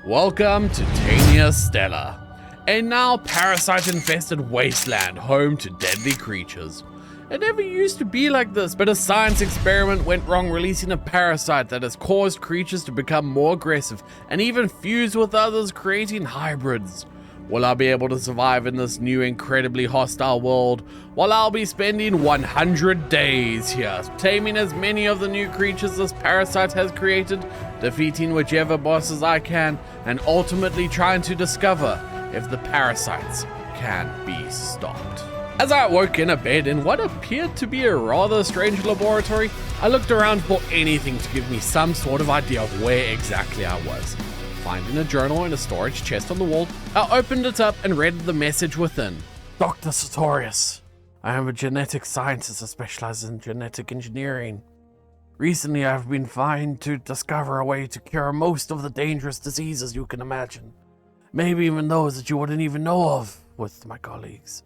Welcome to Tania Stella, a now parasite-infested wasteland home to deadly creatures. It never used to be like this, but a science experiment went wrong, releasing a parasite that has caused creatures to become more aggressive and even fuse with others, creating hybrids. Will I be able to survive in this new incredibly hostile world? Well, I'll be spending 100 days here, taming as many of the new creatures this parasite has created, defeating whichever bosses I can, and ultimately trying to discover if the parasites can be stopped. As I woke in a bed in what appeared to be a rather strange laboratory, I looked around for anything to give me some sort of idea of where exactly I was. Finding a journal in a storage chest on the wall, I opened it up and read the message within. Dr. Sartorius, I am a genetic scientist that specializes in genetic engineering. Recently, I've been trying to discover a way to cure most of the dangerous diseases you can imagine. Maybe even those that you wouldn't even know of with my colleagues.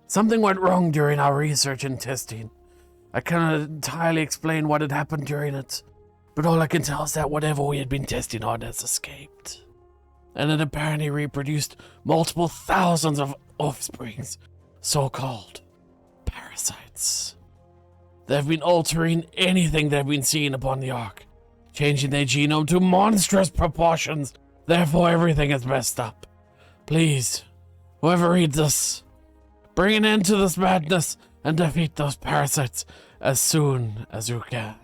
Something went wrong during our research and testing. I cannot entirely explain what had happened during it, but all I can tell is that whatever we had been testing on has escaped. And it apparently reproduced multiple thousands of offsprings, so-called parasites. They've been altering anything they've been seeing upon the Ark, changing their genome to monstrous proportions. Therefore, everything is messed up. Please, whoever reads this, bring an end to this madness and defeat those parasites as soon as you can.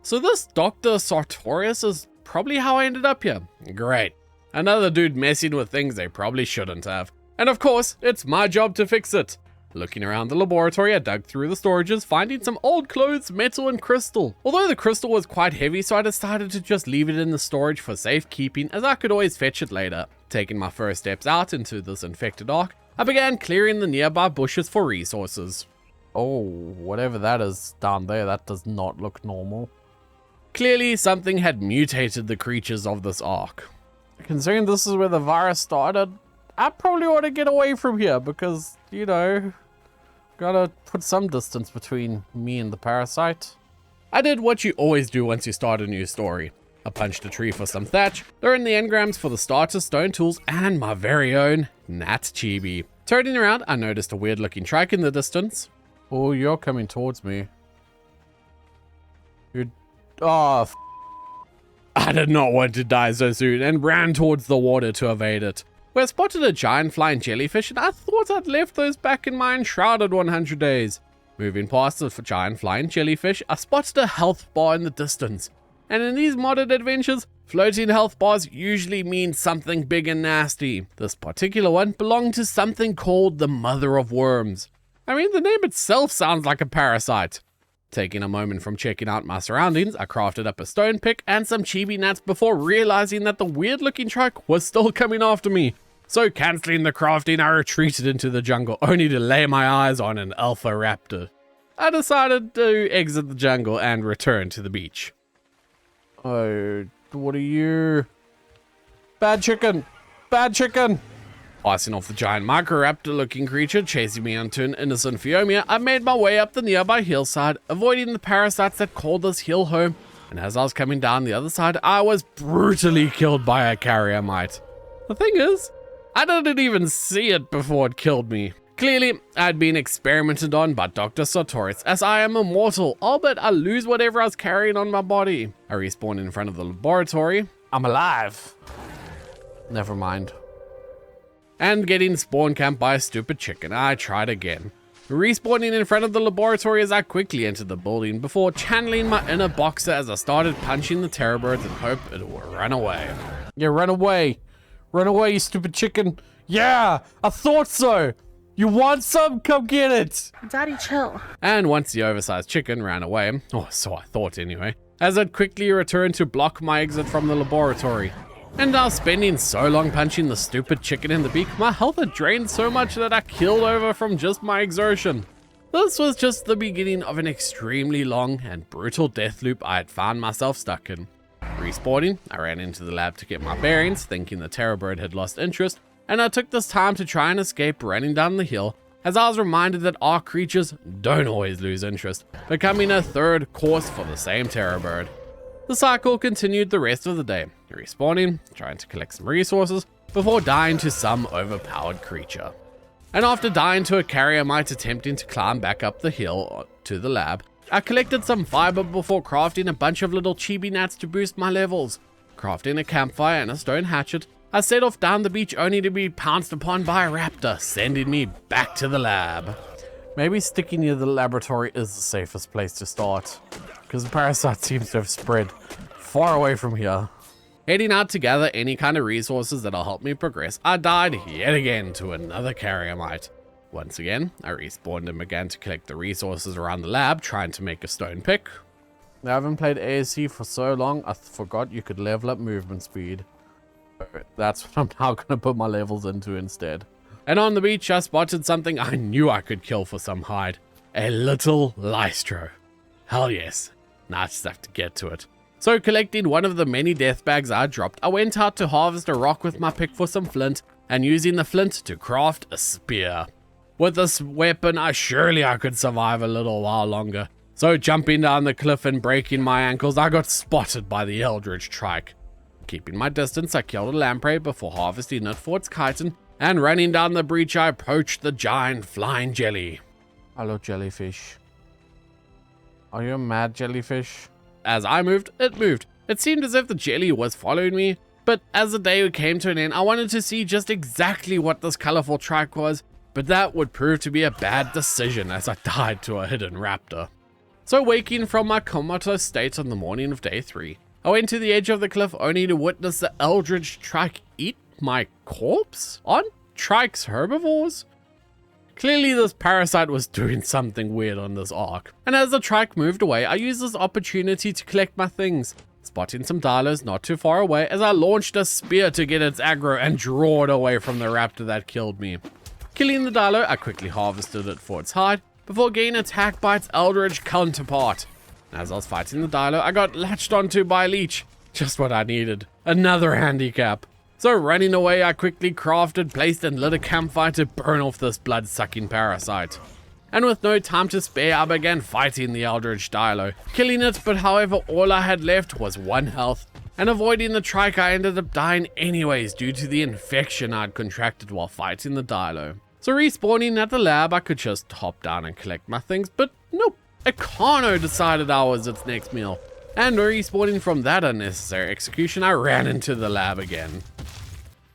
So this Dr. Sartorius is probably how I ended up here. Great. Another dude messing with things they probably shouldn't have. And of course, it's my job to fix it. Looking around the laboratory, I dug through the storages, finding some old clothes, metal, and crystal. Although the crystal was quite heavy, so I decided to just leave it in the storage for safekeeping, as I could always fetch it later. Taking my first steps out into this infected ark, I began clearing the nearby bushes for resources. Oh, whatever that is down there, that does not look normal. Clearly, something had mutated the creatures of this ark. Considering this is where the virus started, I probably ought to get away from here because, you know, gotta put some distance between me and the parasite. I did what you always do once you start a new story. I punched a tree for some thatch, learned the engrams for the starter stone tools, and my very own Nat Chibi. Turning around, I noticed a weird looking trike in the distance. Oh, you're coming towards me. Oh, I did not want to die so soon and ran towards the water to evade it. We spotted a giant flying jellyfish and I thought I'd left those back in my enshrouded 100 days. Moving past the giant flying jellyfish, I spotted a health bar in the distance. And in these modded adventures, floating health bars usually mean something big and nasty. This particular one belonged to something called the Mother of Worms. I mean, the name itself sounds like a parasite. Taking a moment from checking out my surroundings, I crafted up a stone pick and some chibi gnats before realizing that the weird looking trike was still coming after me. So cancelling the crafting, I retreated into the jungle only to lay my eyes on an alpha raptor. I decided to exit the jungle and return to the beach. Oh, what are you? Bad chicken! Bad chicken! Passing off the giant microraptor-looking creature chasing me onto an innocent Phiomia, I made my way up the nearby hillside, avoiding the parasites that called this hill home, and as I was coming down the other side, I was brutally killed by a carrier mite. The thing is, I didn't even see it before it killed me. Clearly, I'd been experimented on by Dr. Sartorius, as I am immortal, albeit I lose whatever I was carrying on my body. I respawned in front of the laboratory. I'm alive. Never mind. And getting spawn camped by a stupid chicken, I tried again. Respawning in front of the laboratory as I quickly entered the building before channeling my inner boxer as I started punching the terror birds and hope it would run away. Yeah, run away. Run away, you stupid chicken. Yeah, I thought so. You want some? Come get it. Daddy, chill. And once the oversized chicken ran away, oh, so I thought anyway, as it quickly returned to block my exit from the laboratory. And now spending so long punching the stupid chicken in the beak, my health had drained so much that I killed over from just my exertion. This was just the beginning of an extremely long and brutal death loop I had found myself stuck in. Respawning, I ran into the lab to get my bearings, thinking the terror bird had lost interest, and I took this time to try and escape running down the hill, as I was reminded that our creatures don't always lose interest, becoming a third course for the same terror bird. The cycle continued the rest of the day, respawning, trying to collect some resources, before dying to some overpowered creature. And after dying to a carrier mite attempting to climb back up the hill to the lab, I collected some fiber before crafting a bunch of little chibi gnats to boost my levels. Crafting a campfire and a stone hatchet, I set off down the beach only to be pounced upon by a raptor, sending me back to the lab. Maybe sticking near the laboratory is the safest place to start, because the parasite seems to have spread far away from here. Heading out to gather any kind of resources that'll help me progress, I died yet again to another carrier mite. Once again, I respawned and began to collect the resources around the lab, trying to make a stone pick. I haven't played ASC for so long, I forgot you could level up movement speed. That's what I'm now going to put my levels into instead. And on the beach, I spotted something I knew I could kill for some hide. A little lystro. Hell yes. Now I just have to get to it. So collecting one of the many death bags I dropped, I went out to harvest a rock with my pick for some flint, and using the flint to craft a spear. With this weapon, I could survive a little while longer. So jumping down the cliff and breaking my ankles, I got spotted by the eldritch trike. Keeping my distance, I killed a lamprey before harvesting it for its chitin, and running down the breach, I approached the giant flying jelly. Hello, jellyfish. Are you a mad jellyfish? As I moved, it moved. It seemed as if the jelly was following me, but as the day came to an end, I wanted to see just exactly what this colorful trike was, but that would prove to be a bad decision as I died to a hidden raptor. So waking from my comatose state on the morning of day 3, I went to the edge of the cliff only to witness the eldritch trike eat my corpse? Aren't trikes herbivores? Clearly this parasite was doing something weird on this ark. And as the trike moved away, I used this opportunity to collect my things, spotting some dilos not too far away as I launched a spear to get its aggro and draw it away from the raptor that killed me. Killing the dilo, I quickly harvested it for its hide, before getting attacked by its eldritch counterpart. As I was fighting the dilo, I got latched onto by a leech. Just what I needed. Another handicap. So running away, I quickly crafted, placed and lit a campfire to burn off this blood-sucking parasite. And with no time to spare, I began fighting the eldritch dilo, killing it, but however all I had left was 1 health. And avoiding the trike, I ended up dying anyways due to the infection I'd contracted while fighting the dilo. So respawning at the lab, I could just hop down and collect my things, but nope. A Carno decided I was its next meal. And respawning from that unnecessary execution, I ran into the lab again.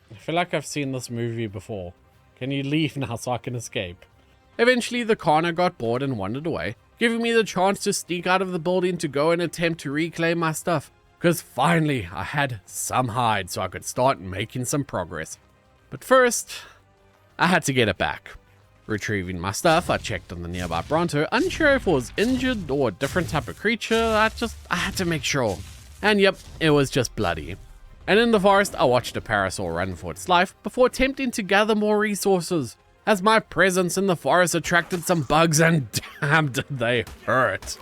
I feel like I've seen this movie before. Can you leave now so I can escape? Eventually, the Carno got bored and wandered away, giving me the chance to sneak out of the building to go and attempt to reclaim my stuff. Because finally, I had some hide so I could start making some progress. But first, I had to get it back. Retrieving my stuff, I checked on the nearby Bronto, unsure if it was injured or a different type of creature. I had to make sure. And yep, it was just bloody. And in the forest, I watched a parasaur run for its life before attempting to gather more resources, as my presence in the forest attracted some bugs, and damn did they hurt.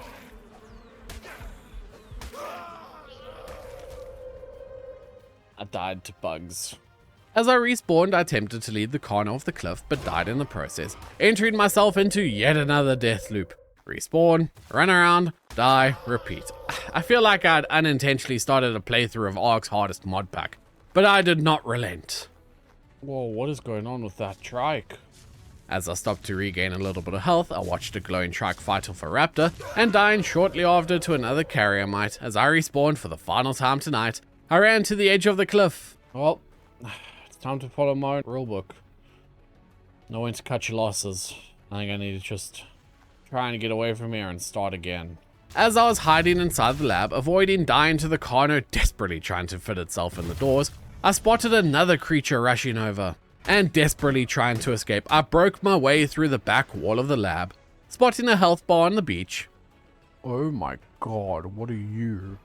I died to bugs. As I respawned, I attempted to lead the Carno off the cliff, but died in the process, entering myself into yet another death loop. Respawn, run around, die, repeat. I feel like I'd unintentionally started a playthrough of Ark's hardest mod pack, but I did not relent. Whoa, what is going on with that trike? As I stopped to regain a little bit of health, I watched a glowing trike fight off a raptor, and dying shortly after to another carrier mite. As I respawned for the final time tonight, I ran to the edge of the cliff. Well, it's time to follow my rulebook. Know when to cut your losses. I think I need to just try and get away from here and start again. As I was hiding inside the lab, avoiding dying to the Carno desperately trying to fit itself in the doors, I spotted another creature rushing over. And desperately trying to escape, I broke my way through the back wall of the lab, spotting a health bar on the beach. Oh my god, what are you?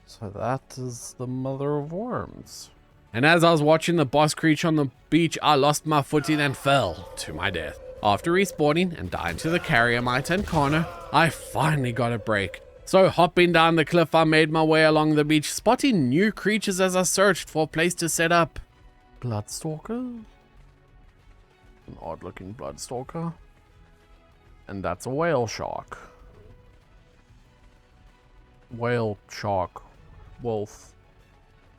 So that is the mother of worms. And as I was watching the boss creature on the beach, I lost my footing and fell to my death. After respawning and dying to the carrier mite and Carno, I finally got a break. So hopping down the cliff, I made my way along the beach, spotting new creatures as I searched for a place to set up. Bloodstalker? An odd looking bloodstalker. And that's a whale shark. Whale shark. wolf.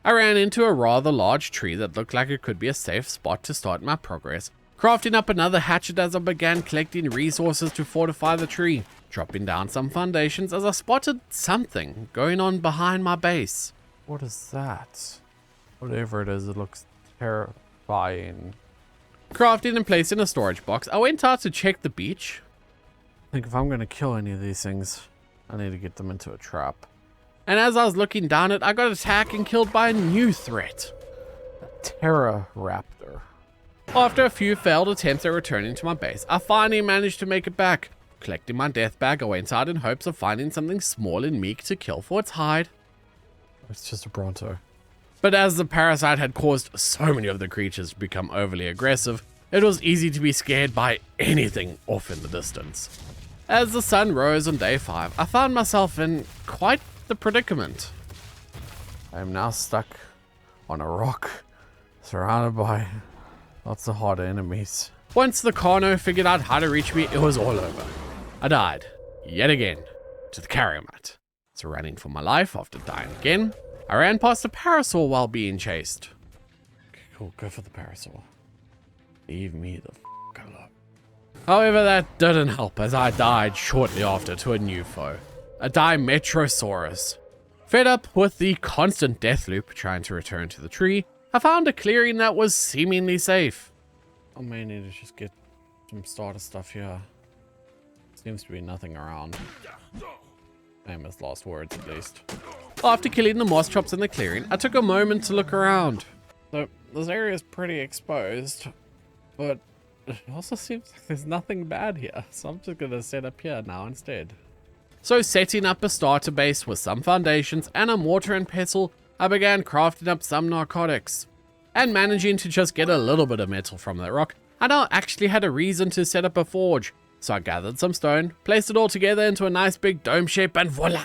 I ran into a rather large tree that looked like it could be a safe spot to start my progress, crafting up another hatchet as I began collecting resources to fortify the tree, dropping down some foundations as I spotted something going on behind my base. What is that? Whatever it is, it looks terrifying. Crafting and placing a storage box, I went out to check the beach. I think if I'm going to kill any of these things, I need to get them into a trap. And as I was looking down it, I got attacked and killed by a new threat. A Pteroraptor. After a few failed attempts at returning to my base, I finally managed to make it back. Collecting my death bag, I went out in hopes of finding something small and meek to kill for its hide. It's just a Bronto. But as the parasite had caused so many of the creatures to become overly aggressive, it was easy to be scared by anything off in the distance. As the sun rose on day 5, I found myself in quite the predicament. I am now stuck on a rock, surrounded by lots of hard enemies. Once the Carno figured out how to reach me, it was all over. I died, yet again, to the carrier mat. So running for my life after dying again, I ran past a parasol while being chased. Okay, cool, go for the parasol. Leave me the f alone. However, that didn't help as I died shortly after to a new foe, a Dimetrosaurus. Fed up with the constant death loop trying to return to the tree, I found a clearing that was seemingly safe. I may need to just get some starter stuff here. Seems to be nothing around. Famous last words, at least. After killing the moss chops in the clearing, I took a moment to look around. So, this area is pretty exposed, but it also seems like there's nothing bad here. So I'm just gonna set up here now instead. So setting up a starter base with some foundations and a mortar and pestle, I began crafting up some narcotics. And managing to just get a little bit of metal from that rock, I now actually had a reason to set up a forge. So I gathered some stone, placed it all together into a nice big dome shape, and voila!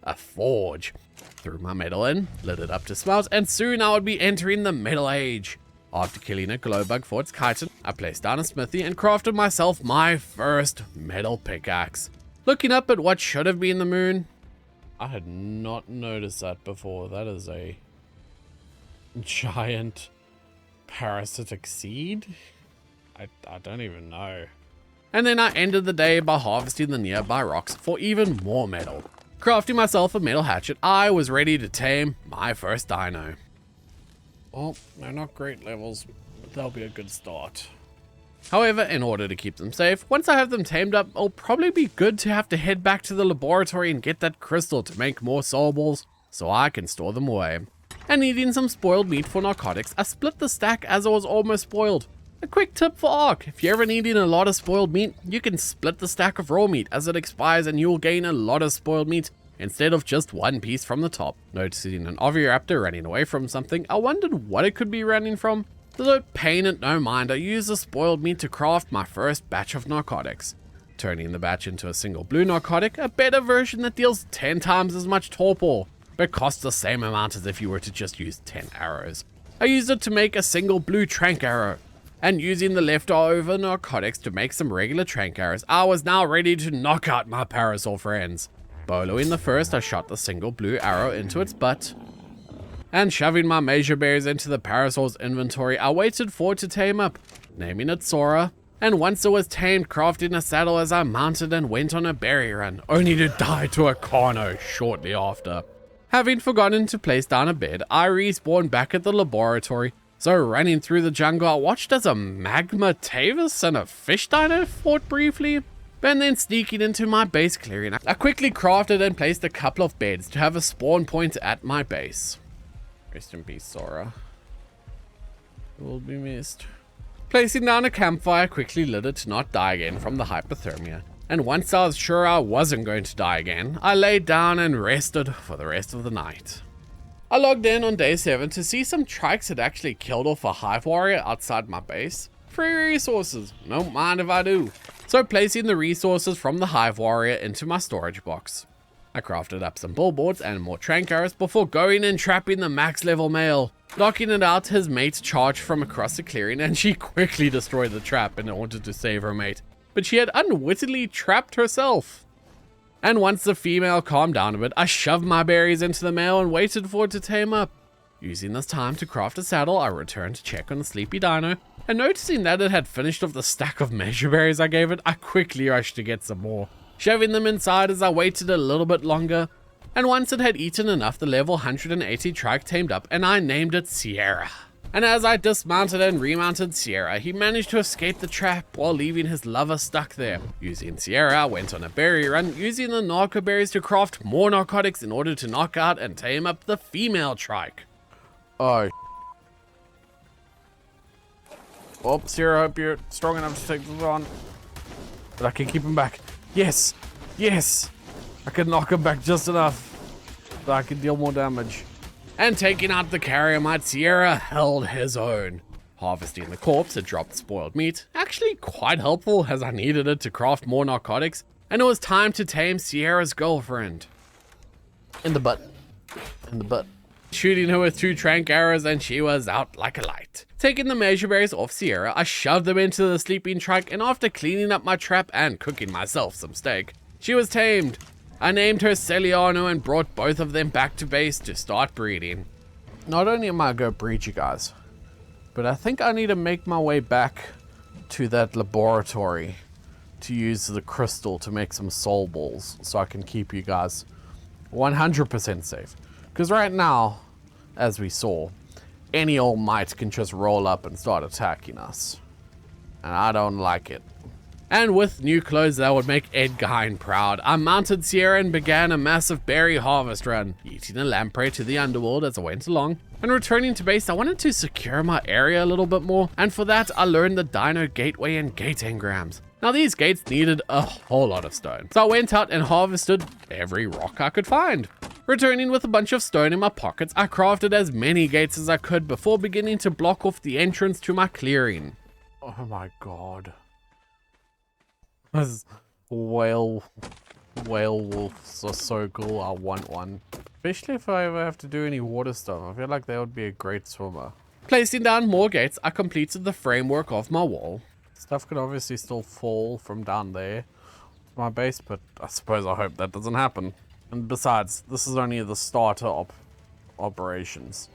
A forge. Threw my metal in, lit it up to smelt, and soon I would be entering the Middle Age. After killing a glowbug for its chitin, I placed down a smithy and crafted myself my first metal pickaxe. Looking up at what should have been the moon, I had not noticed that before. That is a giant parasitic seed? I don't even know. And then I ended the day by harvesting the nearby rocks for even more metal. Crafting myself a metal hatchet, I was ready to tame my first dino. Well, they're not great levels, but they'll be a good start. However, in order to keep them safe, once I have them tamed up, it'll probably be good to have to head back to the laboratory and get that crystal to make more soul balls so I can store them away. And needing some spoiled meat for narcotics, I split the stack as it was almost spoiled. A quick tip for Ark: if you're ever needing a lot of spoiled meat, you can split the stack of raw meat as it expires and you'll gain a lot of spoiled meat instead of just one piece from the top. Noticing an oviraptor running away from something, I wondered what it could be running from. So paying it no mind, I used the spoiled meat to craft my first batch of narcotics. Turning the batch into a single blue narcotic, a better version that deals 10 times as much torpor, but costs the same amount as if you were to just use 10 arrows. I used it to make a single blue trank arrow. And using the leftover narcotics to make some regular trank arrows, I was now ready to knock out my parasol friends. Boloing the first, I shot the single blue arrow into its butt. And shoving my measure bears into the parasol's inventory, I waited for it to tame up, naming it Sora. And once it was tamed, crafting a saddle as I mounted and went on a berry run, only to die to a Carno shortly after. Having forgotten to place down a bed, I respawned back at the laboratory. So running through the jungle, I watched as a magma tavis and a fish dino fought briefly. And then sneaking into my base clearing, I quickly crafted and placed a couple of beds to have a spawn point at my base. Rest in peace, Sora. You will be missed. Placing down a campfire, quickly lit it to not die again from the hypothermia. And once I was sure I wasn't going to die again, I laid down and rested for the rest of the night. I logged in on day 7 to see some trikes had actually killed off a hive warrior outside my base. Free resources, don't mind if I do. So placing the resources from the hive warrior into my storage box. I crafted up some billboards and more trank arrows before going and trapping the max level male. Knocking it out, his mate charged from across the clearing and she quickly destroyed the trap in order to save her mate. But she had unwittingly trapped herself. And once the female calmed down a bit, I shoved my berries into the male and waited for it to tame up. Using this time to craft a saddle, I returned to check on the sleepy dino, and noticing that it had finished off the stack of measure berries I gave it, I quickly rushed to get some more, shoving them inside as I waited a little bit longer. And once it had eaten enough, the level 180 trike tamed up, and I named it Sierra. And as I dismounted and remounted Sierra, he managed to escape the trap while leaving his lover stuck there. Using Sierra, I went on a berry run, using the narco berries to craft more narcotics in order to knock out and tame up the female trike. Oh. Well, Sierra, I hope you're strong enough to take this on. But I can keep him back. Yes! Yes! I can knock him back just enough so I can deal more damage. And taking out the carrier mite, Sierra held his own. Harvesting the corpse, it dropped spoiled meat. Actually quite helpful as I needed it to craft more narcotics. And it was time to tame Sierra's girlfriend. In the butt. In the butt. Shooting her with 2 trank arrows and she was out like a light. Taking the measure berries off Sierra, I shoved them into the sleeping trike, and after cleaning up my trap and cooking myself some steak, she was tamed. I named her Celiano and brought both of them back to base to start breeding. Not only am I going to breed you guys, but I think I need to make my way back to that laboratory to use the crystal to make some soul balls so I can keep you guys 100% safe. Because right now, as we saw, any old mite can just roll up and start attacking us. And I don't like it. And with new clothes that would make Edgine proud, I mounted Sierra and began a massive berry harvest run, eating a lamprey to the underworld as I went along. And returning to base, I wanted to secure my area a little bit more, and for that I learned the Dino Gateway and Gate Engrams. Now these gates needed a whole lot of stone, so I went out and harvested every rock I could find. Returning with a bunch of stone in my pockets, I crafted as many gates as I could before beginning to block off the entrance to my clearing. Oh my god. This whale wolves are so cool. I want one. Especially if I ever have to do any water stuff. I feel like they would be a great swimmer. Placing down more gates, I completed the framework of my wall. Stuff could obviously still fall from down there to my base, but I suppose I hope that doesn't happen. And besides, this is only the starter operations.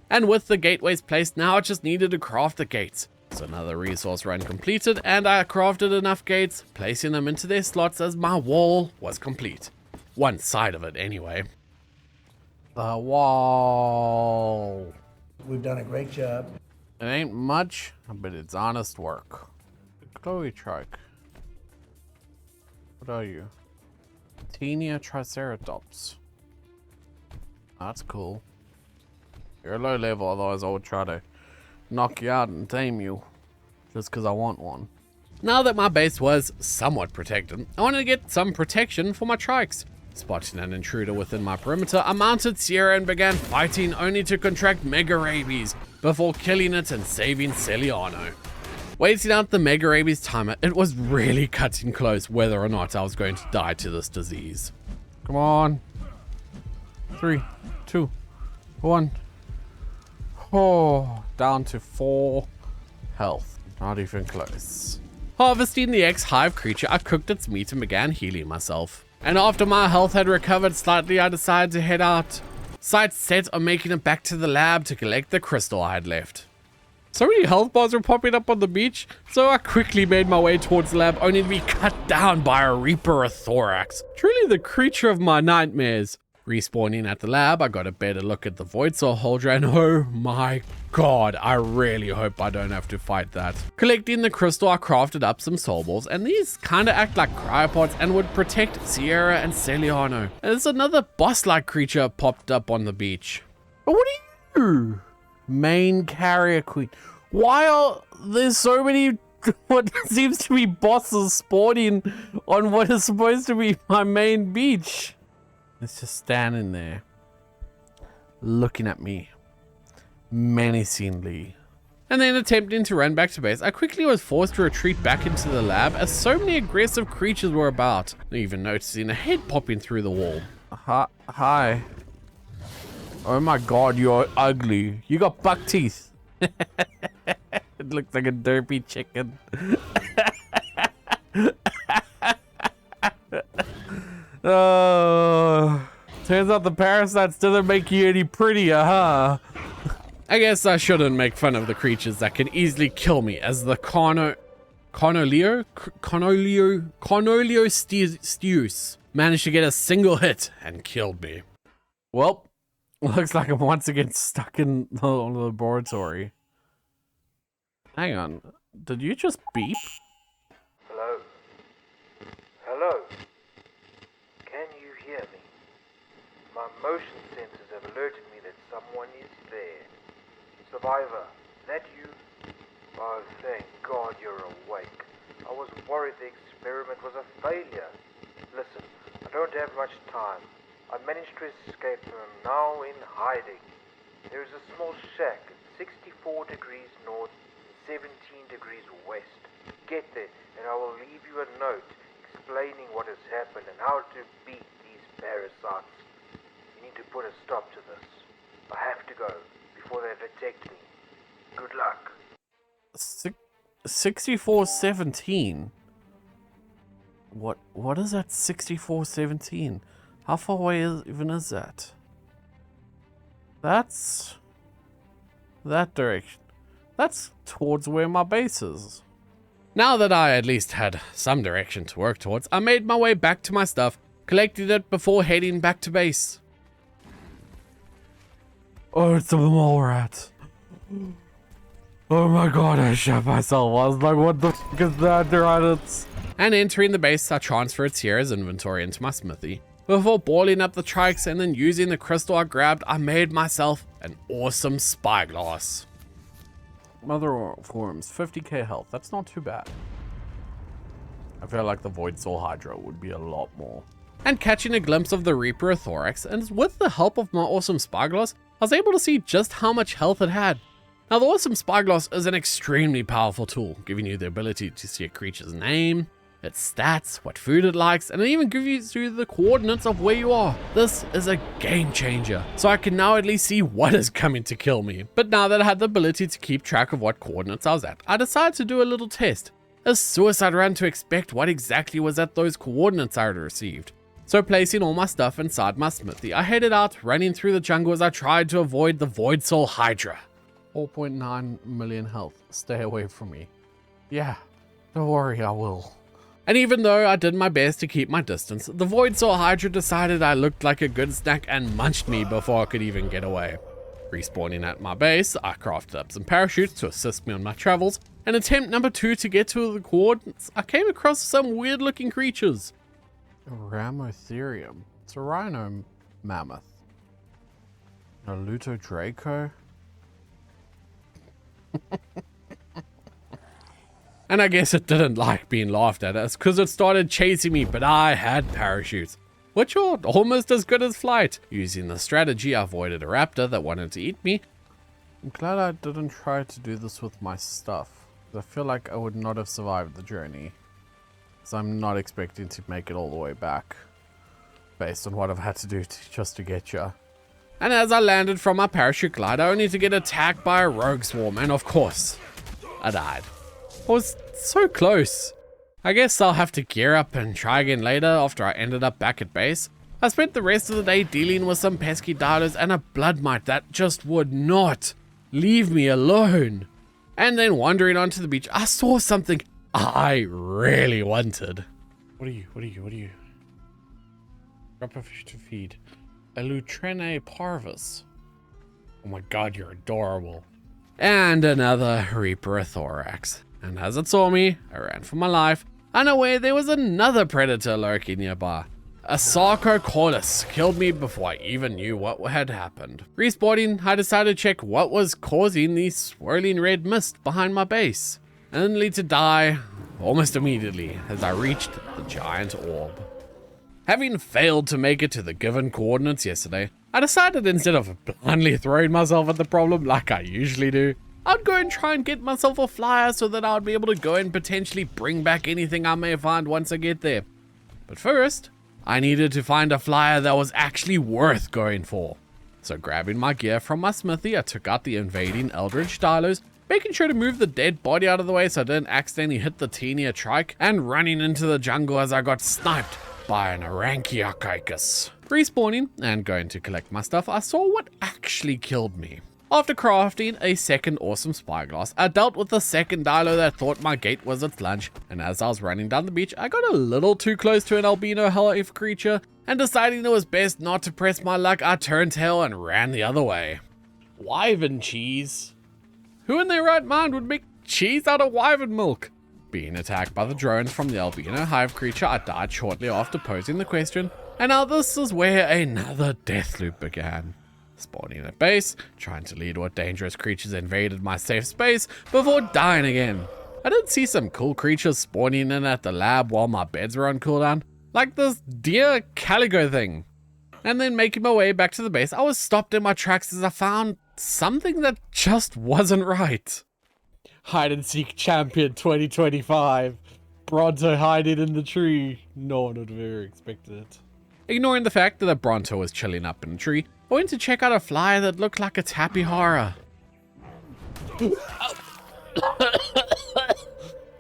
And with the gateways placed, now I just needed to craft the gates. So another resource run completed, and I crafted enough gates, placing them into their slots as my wall was complete. One side of it anyway. The wall. We've done a great job. It ain't much, but it's honest work. Chloe trike. What are you? Tenia Triceratops. That's cool. You're low level, otherwise I would try to knock you out and tame you. Just because I want one. Now that my base was somewhat protected, I wanted to get some protection for my trikes. Spotting an intruder within my perimeter, I mounted Sierra and began fighting, only to contract mega rabies before killing it and saving Celiano. Waiting out the mega rabies timer, it was really cutting close whether or not I was going to die to this disease. Come on. 3, 2, 1. Oh, down to 4 health. Not even close. Harvesting the ex-hive creature, I cooked its meat and began healing myself. And after my health had recovered slightly, I decided to head out. Sights set on making it back to the lab to collect the crystal I had left. So many health bars were popping up on the beach, so I quickly made my way towards the lab, only to be cut down by a Reaper of Thorax. Truly the creature of my nightmares. Respawning at the lab, I got a better look at the Void Soul Hydra, and oh my god, I really hope I don't have to fight that. Collecting the crystal, I crafted up some soul balls, and these kinda act like cryopods and would protect Sierra and Celiano. And there's another boss-like creature popped up on the beach. But what are you? Main carrier queen. Why are there so many what seems to be bosses spawning on what is supposed to be my main beach? It's just standing there, looking at me menacingly. And then attempting to run back to base, I quickly was forced to retreat back into the lab as so many aggressive creatures were about, even noticing a head popping through the wall. Hi. Oh my god, you're ugly. You got buck teeth. It looks like a derpy chicken. Turns out the parasites didn't make you any prettier, huh? I guess I shouldn't make fun of the creatures that can easily kill me, as the Cornolio Steus managed to get a single hit and killed me. Well, looks like I'm once again stuck in the laboratory. Hang on, did you just beep? Hello? Hello? Can you hear me? My motion sensors have alerted me that someone is there. Survivor, that you? Oh, thank God you're awake. I was worried the experiment was a failure. Listen, I don't have much time. I managed to escape and am now in hiding. There is a small shack at 64 degrees north, 17 degrees west. Get there and I will leave you a note explaining what has happened and how to beat these parasites. You need to put a stop to this. I have to go before they detect me. Good luck. 6417. What is that 6417? How far away even is that? That's that direction. That's towards where my base is. Now that I at least had some direction to work towards, I made my way back to my stuff, collected it before heading back to base. Oh, it's a mole rat. Oh my god, I shot myself. I was like, what the fuck is that? It's... And entering the base, I transferred Sierra's inventory into my smithy. Before balling up the trikes and then using the crystal I grabbed, I made myself an awesome spyglass. Mother forms, 50k health. That's not too bad. I feel like the Void Soul Hydra would be a lot more. And catching a glimpse of the Reaper of Thorax, and with the help of my awesome spyglass, I was able to see just how much health it had. Now, the awesome spyglass is an extremely powerful tool, giving you the ability to see a creature's name, its stats, what food it likes, and it even gives you the coordinates of where you are. This is a game changer, so I can now at least see what is coming to kill me. But now that I had the ability to keep track of what coordinates I was at, I decided to do a little test. A suicide run to expect what exactly was at those coordinates I had received. So placing all my stuff inside my smithy, I headed out, running through the jungle as I tried to avoid the Void Soul Hydra. 4.9 million health. Stay away from me. Yeah, don't worry, I will. And even though I did my best to keep my distance, the Void Soul Hydra decided I looked like a good snack and munched me before I could even get away. Respawning at my base, I crafted up some parachutes to assist me on my travels, and attempt number 2 to get to the coordinates, I came across some weird looking creatures. A Ramotherium. It's a rhino mammoth. A Lutodraco. And I guess it didn't like being laughed at us because it started chasing me, but I had parachutes, which are almost as good as flight. Using the strategy, I avoided a raptor that wanted to eat me. I'm glad I didn't try to do this with my stuff. I feel like I would not have survived the journey. So I'm not expecting to make it all the way back, based on what I've had to do just to get you. And as I landed from my parachute glide, only to get attacked by a rogue swarm, and of course, I died. I was so close. I guess I'll have to gear up and try again later after I ended up back at base. I spent the rest of the day dealing with some pesky darters and a blood mite that just would not leave me alone. And then wandering onto the beach, I saw something I really wanted. What are you? Drop a fish to feed. A Lutrene parvis. Oh my god, you're adorable. And another Reaper of Thorax. And as it saw me, I ran for my life, unaware there was another predator lurking nearby. A Sarcocaudus killed me before I even knew what had happened. Respawning, I decided to check what was causing the swirling red mist behind my base, only to die almost immediately as I reached the giant orb. Having failed to make it to the given coordinates yesterday, I decided instead of blindly throwing myself at the problem like I usually do, I'd go and try and get myself a flyer so that I'd be able to go and potentially bring back anything I may find once I get there. But first, I needed to find a flyer that was actually worth going for. So grabbing my gear from my smithy, I took out the invading Eldritch Dilos making sure to move the dead body out of the way so I didn't accidentally hit the teenier trike, and running into the jungle as I got sniped by an Orankiakaikus. Respawning and going to collect my stuff, I saw what actually killed me. After crafting a second awesome spyglass, I dealt with the second dilo that thought my gate was its lunch, and as I was running down the beach, I got a little too close to an albino hell-if creature, and deciding it was best not to press my luck, I turned tail and ran the other way. Wyvern cheese? Who in their right mind would make cheese out of wyvern milk? Being attacked by the drones from the albino hive creature, I died shortly after posing the question, and now this is where another death loop began. Spawning at base, trying to lead what dangerous creatures invaded my safe space before dying again. I did see some cool creatures spawning in at the lab while my beds were on cooldown, like this deer calico thing. And then making my way back to the base, I was stopped in my tracks as I found something that just wasn't right. Hide and seek champion 2025. Bronto hiding in the tree. No one would have ever expected it. Ignoring the fact that a Bronto was chilling up in a tree, I went to check out a flyer that looked like a tappy horror.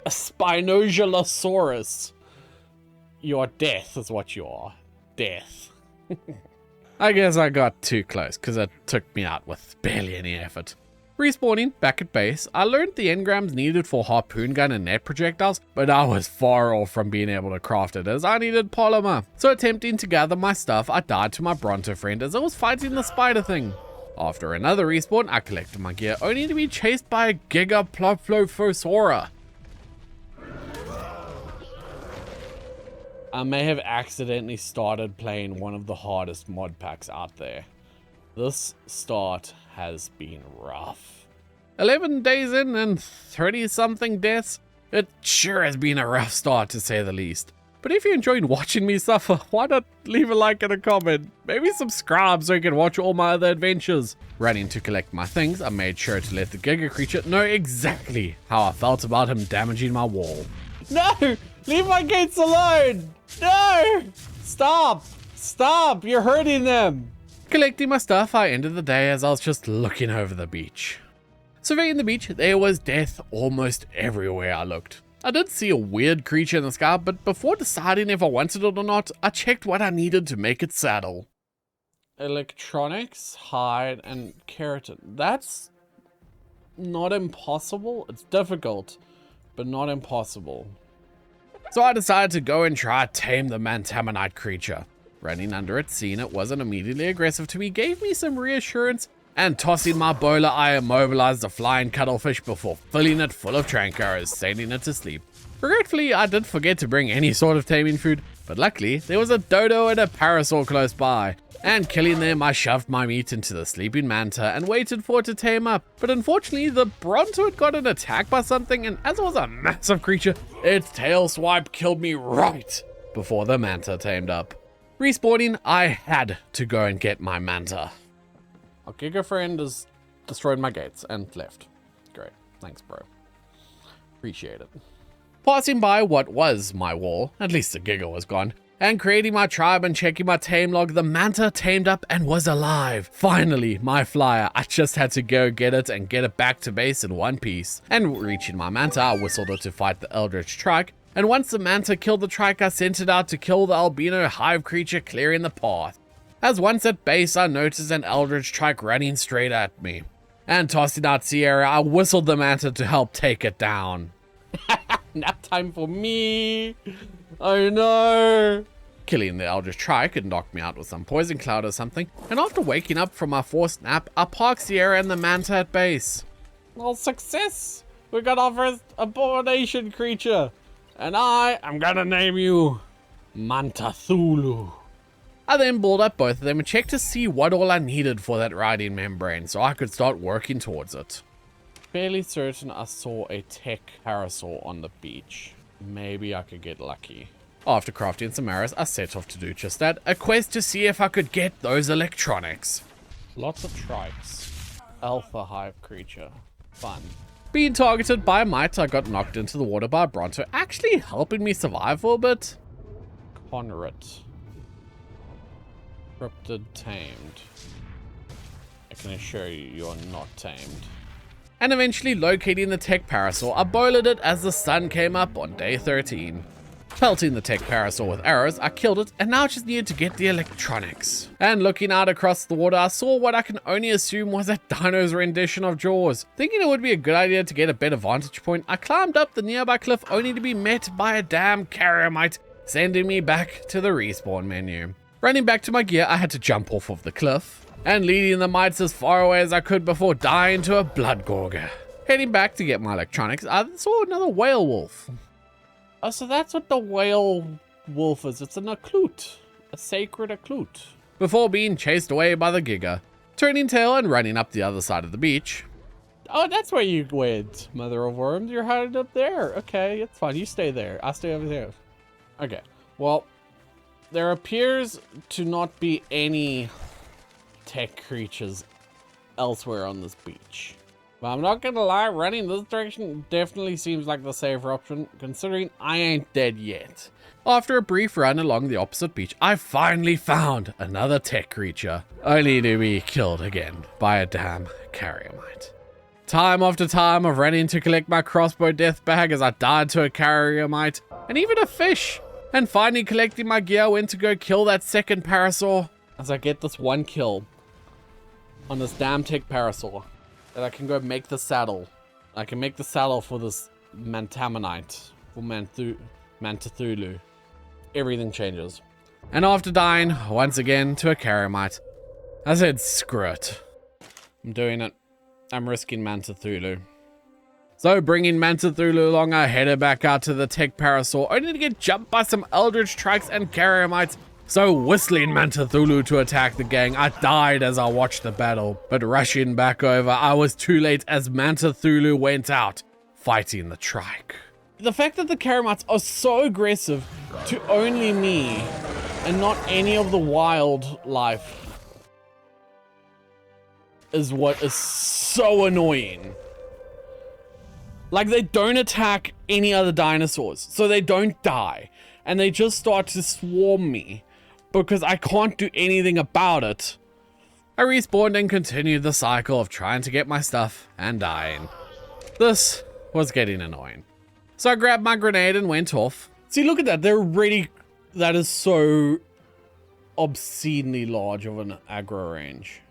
A Spinozalosaurus. You're death is what you are. Death. I guess I got too close because it took me out with barely any effort. Respawning back at base, I learned the engrams needed for harpoon gun and net projectiles, but I was far off from being able to craft it as I needed polymer. So attempting to gather my stuff, I died to my Bronto friend as I was fighting the spider thing. After another respawn, I collected my gear only to be chased by a Gigaploplophosora. I may have accidentally started playing one of the hardest mod packs out there. This start has been rough. 11 days in and 30 something deaths? It sure has been a rough start to say the least. But if you enjoyed watching me suffer, why not leave a like and a comment? Maybe subscribe so you can watch all my other adventures. Running to collect my things, I made sure to let the Giga creature know exactly how I felt about him damaging my wall. No! Leave my gates alone! No! Stop! Stop! You're hurting them! Collecting my stuff, I ended the day as I was just looking over the beach. Surveying the beach, there was death almost everywhere I looked. I did see a weird creature in the sky, but before deciding if I wanted it or not, I checked what I needed to make it saddle. Electronics, hide, and keratin. That's not impossible. It's difficult, but not impossible. So I decided to go and try to tame the Mantamonite creature. Running under it, seeing it wasn't immediately aggressive to me, gave me some reassurance, and tossing my bowler, I immobilized the flying cuttlefish before filling it full of trank arrows, sending it to sleep. Regretfully, I did forget to bring any sort of taming food, but luckily, there was a dodo and a parasaur close by, and killing them, I shoved my meat into the sleeping manta and waited for it to tame up. But unfortunately, the Bronto had gotten attacked by something, and as it was a massive creature, its tail swipe killed me right before the manta tamed up. Respawning, I had to go and get my manta. Our Giga friend has destroyed my gates and left. Great. Thanks, bro. Appreciate it. Passing by what was my wall, at least the Giga was gone, and creating my tribe and checking my tame log, the manta tamed up and was alive. Finally, my flyer. I just had to go get it and get it back to base in one piece. And reaching my manta, I whistled it to fight the eldritch trike. And once the manta killed the trike, I sent it out to kill the albino hive creature clearing the path. As once at base, I noticed an eldritch trike running straight at me. And tossing out Sierra, I whistled the manta to help take it down. Nap time for me. Oh no. Killing the eldritch trike had knocked me out with some poison cloud or something. And after waking up from my forced nap, I parked Sierra and the manta at base. Well, success. We got our first abomination creature. And I am gonna name you Mantathulu. I then balled up both of them and checked to see what all I needed for that riding membrane so I could start working towards it. Fairly certain I saw a tech parasaur on the beach. Maybe I could get lucky. After crafting some arrows, I set off to do just that, a quest to see if I could get those electronics. Lots of trikes. Alpha hive creature. Fun. Being targeted by a mite, I got knocked into the water by a Bronto, actually helping me survive for a bit. Conrit. Cryptid tamed. I can assure you, you're not tamed. and eventually locating the tech parasaur, I boiled it as the sun came up on day 13. Pelting the tech parasaur with arrows, I killed it, and now I just needed to get the electronics. And looking out across the water, I saw what I can only assume was a dino's rendition of Jaws. Thinking it would be a good idea to get a better vantage point, I climbed up the nearby cliff only to be met by a damn carriamite, sending me back to the respawn menu. Running back to my gear, I had to jump off of the cliff, and leading the mites as far away as I could before dying to a blood gorger. Heading back to get my electronics, I saw another whale wolf. Oh, so that's what the whale wolf is. It's an occlute. A sacred occlute. Before being chased away by the giga, turning tail and running up the other side of the beach. Oh, that's where you went, mother of worms. You're hiding up there. Okay, it's fine. You stay there. I'll stay over there. Okay, well, there appears to not be any tech creatures elsewhere on this beach. But I'm not gonna lie, running this direction definitely seems like the safer option, considering I ain't dead yet. After a brief run along the opposite beach, I finally found another tech creature, only to be killed again by a damn carriamite. Time after time of running to collect my crossbow death bag as I died to a carriamite, and even a fish. And finally collecting my gear, I went to go kill that second parasaur as I get this one kill on this damn tech parasaur. That I can go make the saddle. I can make the saddle for this Mantamanite. For Mantathulu. Everything changes. And after dying, once again, to a carriamite, I said, screw it. I'm doing it. I'm risking Mantathulu. So bringing Mantathulu along, I headed back out to the tech parasaur, only to get jumped by some eldritch trikes and carriamites. So whistling Mantathulu to attack the gang, I died as I watched the battle, but rushing back over, I was too late as Mantathulu went out, fighting the trike. The fact that the caramites are so aggressive to only me and not any of the wildlife is what is so annoying. Like, they don't attack any other dinosaurs, so they don't die, and they just start to swarm me. Because I can't do anything about it. I respawned and continued the cycle of trying to get my stuff and dying. This was getting annoying. So I grabbed my grenade and went off. See, look at that. That is so obscenely large of an aggro range.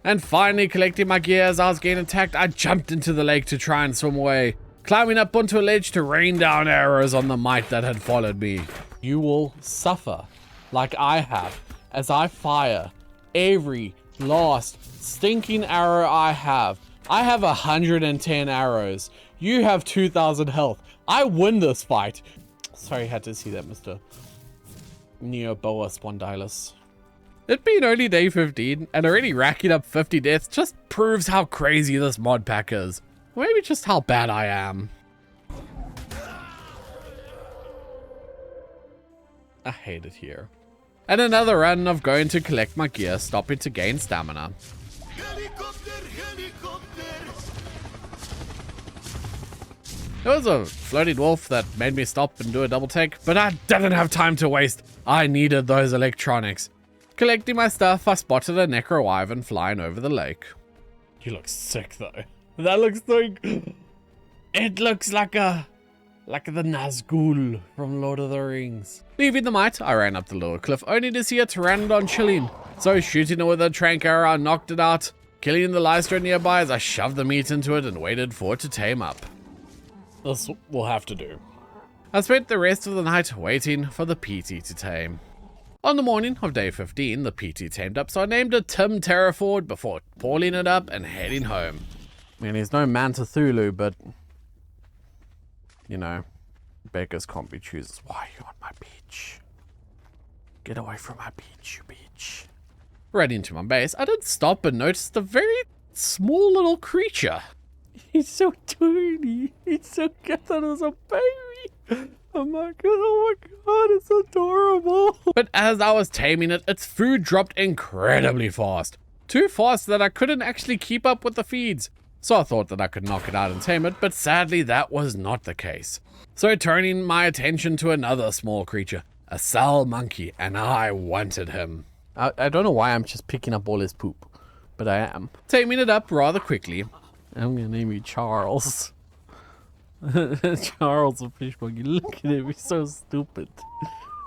And finally collecting my gear as I was getting attacked, I jumped into the lake to try and swim away. Climbing up onto a ledge to rain down arrows on the mite that had followed me. You will suffer. Like I have, as I fire every last stinking arrow I have. I have 110 arrows. You have 2,000 health. I win this fight. Sorry, had to see that, Mr. Neoboa Spondylus. It being only day 15 and already racking up 50 deaths just proves how crazy this mod pack is. Or maybe just how bad I am. I hate it here. And another run of going to collect my gear, stopping to gain stamina. There was a floating wolf that made me stop and do a double take, but I didn't have time to waste. I needed those electronics. Collecting my stuff, I spotted a necro wyvern flying over the lake. You look sick though. That looks so... It looks like the Nazgul from Lord of the Rings. Leaving the mite, I ran up the little cliff only to see a pteranodon chilling. So shooting it with a trank arrow, I knocked it out, killing the Lystra nearby as I shoved the meat into it and waited for it to tame up. This will have to do. I spent the rest of the night waiting for the PT to tame. On the morning of day 15, the PT tamed up, so I named it Tim Terraford before pulling it up and heading home. I mean, he's no Mantathulu, but... you know, beggars can't be choosers. Why are you on my beach? Get away from my beach, you beach. Right into my base, I did stop and noticed a very small little creature. He's so tiny. He's so cute. I thought it was a baby. Oh my god, it's adorable. But as I was taming it, its food dropped incredibly fast. Too fast that I couldn't actually keep up with the feeds. So I thought that I could knock it out and tame it, but sadly that was not the case. So turning my attention to another small creature, a Sal monkey, and I wanted him. I don't know why I'm just picking up all his poop, but I am. Taming it up rather quickly, I'm gonna name you Charles. Charles the fish monkey. Look at him, he's so stupid.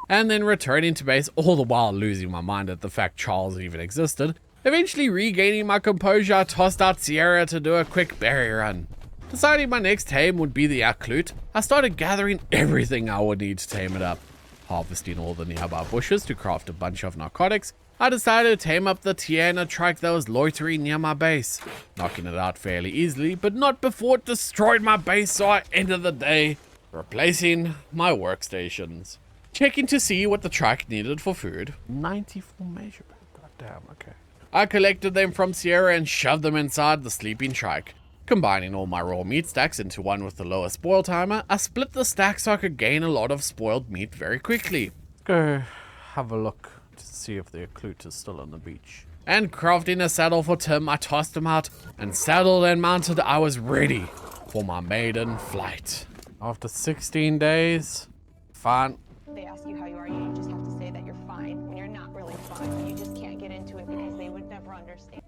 And then returning to base, all the while losing my mind at the fact Charles even existed. Eventually regaining my composure, I tossed out Sierra to do a quick berry run. Deciding my next tame would be the Aklut, I started gathering everything I would need to tame it up. Harvesting all the nearby bushes to craft a bunch of narcotics, I decided to tame up the Tiana trike that was loitering near my base, knocking it out fairly easily, but not before it destroyed my base, so I ended the day replacing my workstations. Checking to see what the trike needed for food. 94 measurement. God damn, okay. I collected them from Sierra and shoved them inside the sleeping trike. Combining all my raw meat stacks into one with the lower spoil timer, I split the stack so I could gain a lot of spoiled meat very quickly. Go have a look to see if the Aklut is still on the beach. And crafting a saddle for Tim, I tossed him out, and saddled and mounted, I was ready for my maiden flight. After 16 days, fine. They ask you how you are, you just have to say that you're fine when you're not really fine. You just can't get into it because they would never understand.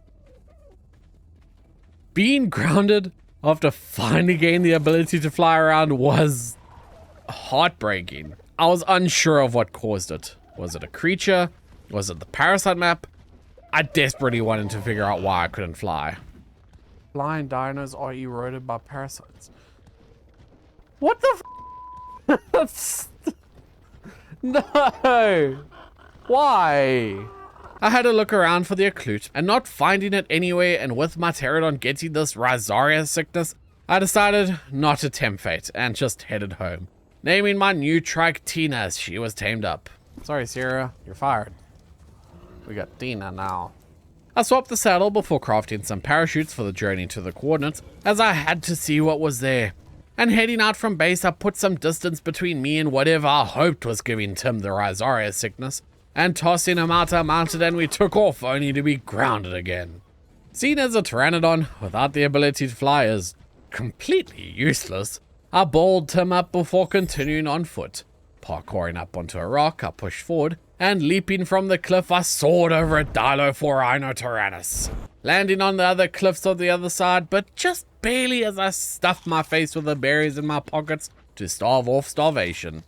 Being grounded after finally gaining the ability to fly around was heartbreaking. I was unsure of what caused it. Was it a creature? Was it the Parasite map? I desperately wanted to figure out why I couldn't fly. Flying dinos are eroded by parasites. What the f? No! Why? I had a look around for the Aklut, and not finding it anywhere, and with my pterodon getting this Rhizaria sickness, I decided not to tempt fate, and just headed home, naming my new trike Tina as she was tamed up. Sorry, Sierra, you're fired. We got Tina now. I swapped the saddle before crafting some parachutes for the journey to the coordinates, as I had to see what was there. And heading out from base, I put some distance between me and whatever I hoped was giving Tim the Rhizaria sickness, and tossing him out, I mounted and we took off, only to be grounded again. Seen as a pteranodon without the ability to fly is completely useless, I balled Tim up before continuing on foot. Parkouring up onto a rock, I pushed forward, and leaping from the cliff, I soared over a Dilophorinotyrannus, landing on the other cliffs on the other side, but just barely as I stuffed my face with the berries in my pockets to starve off starvation.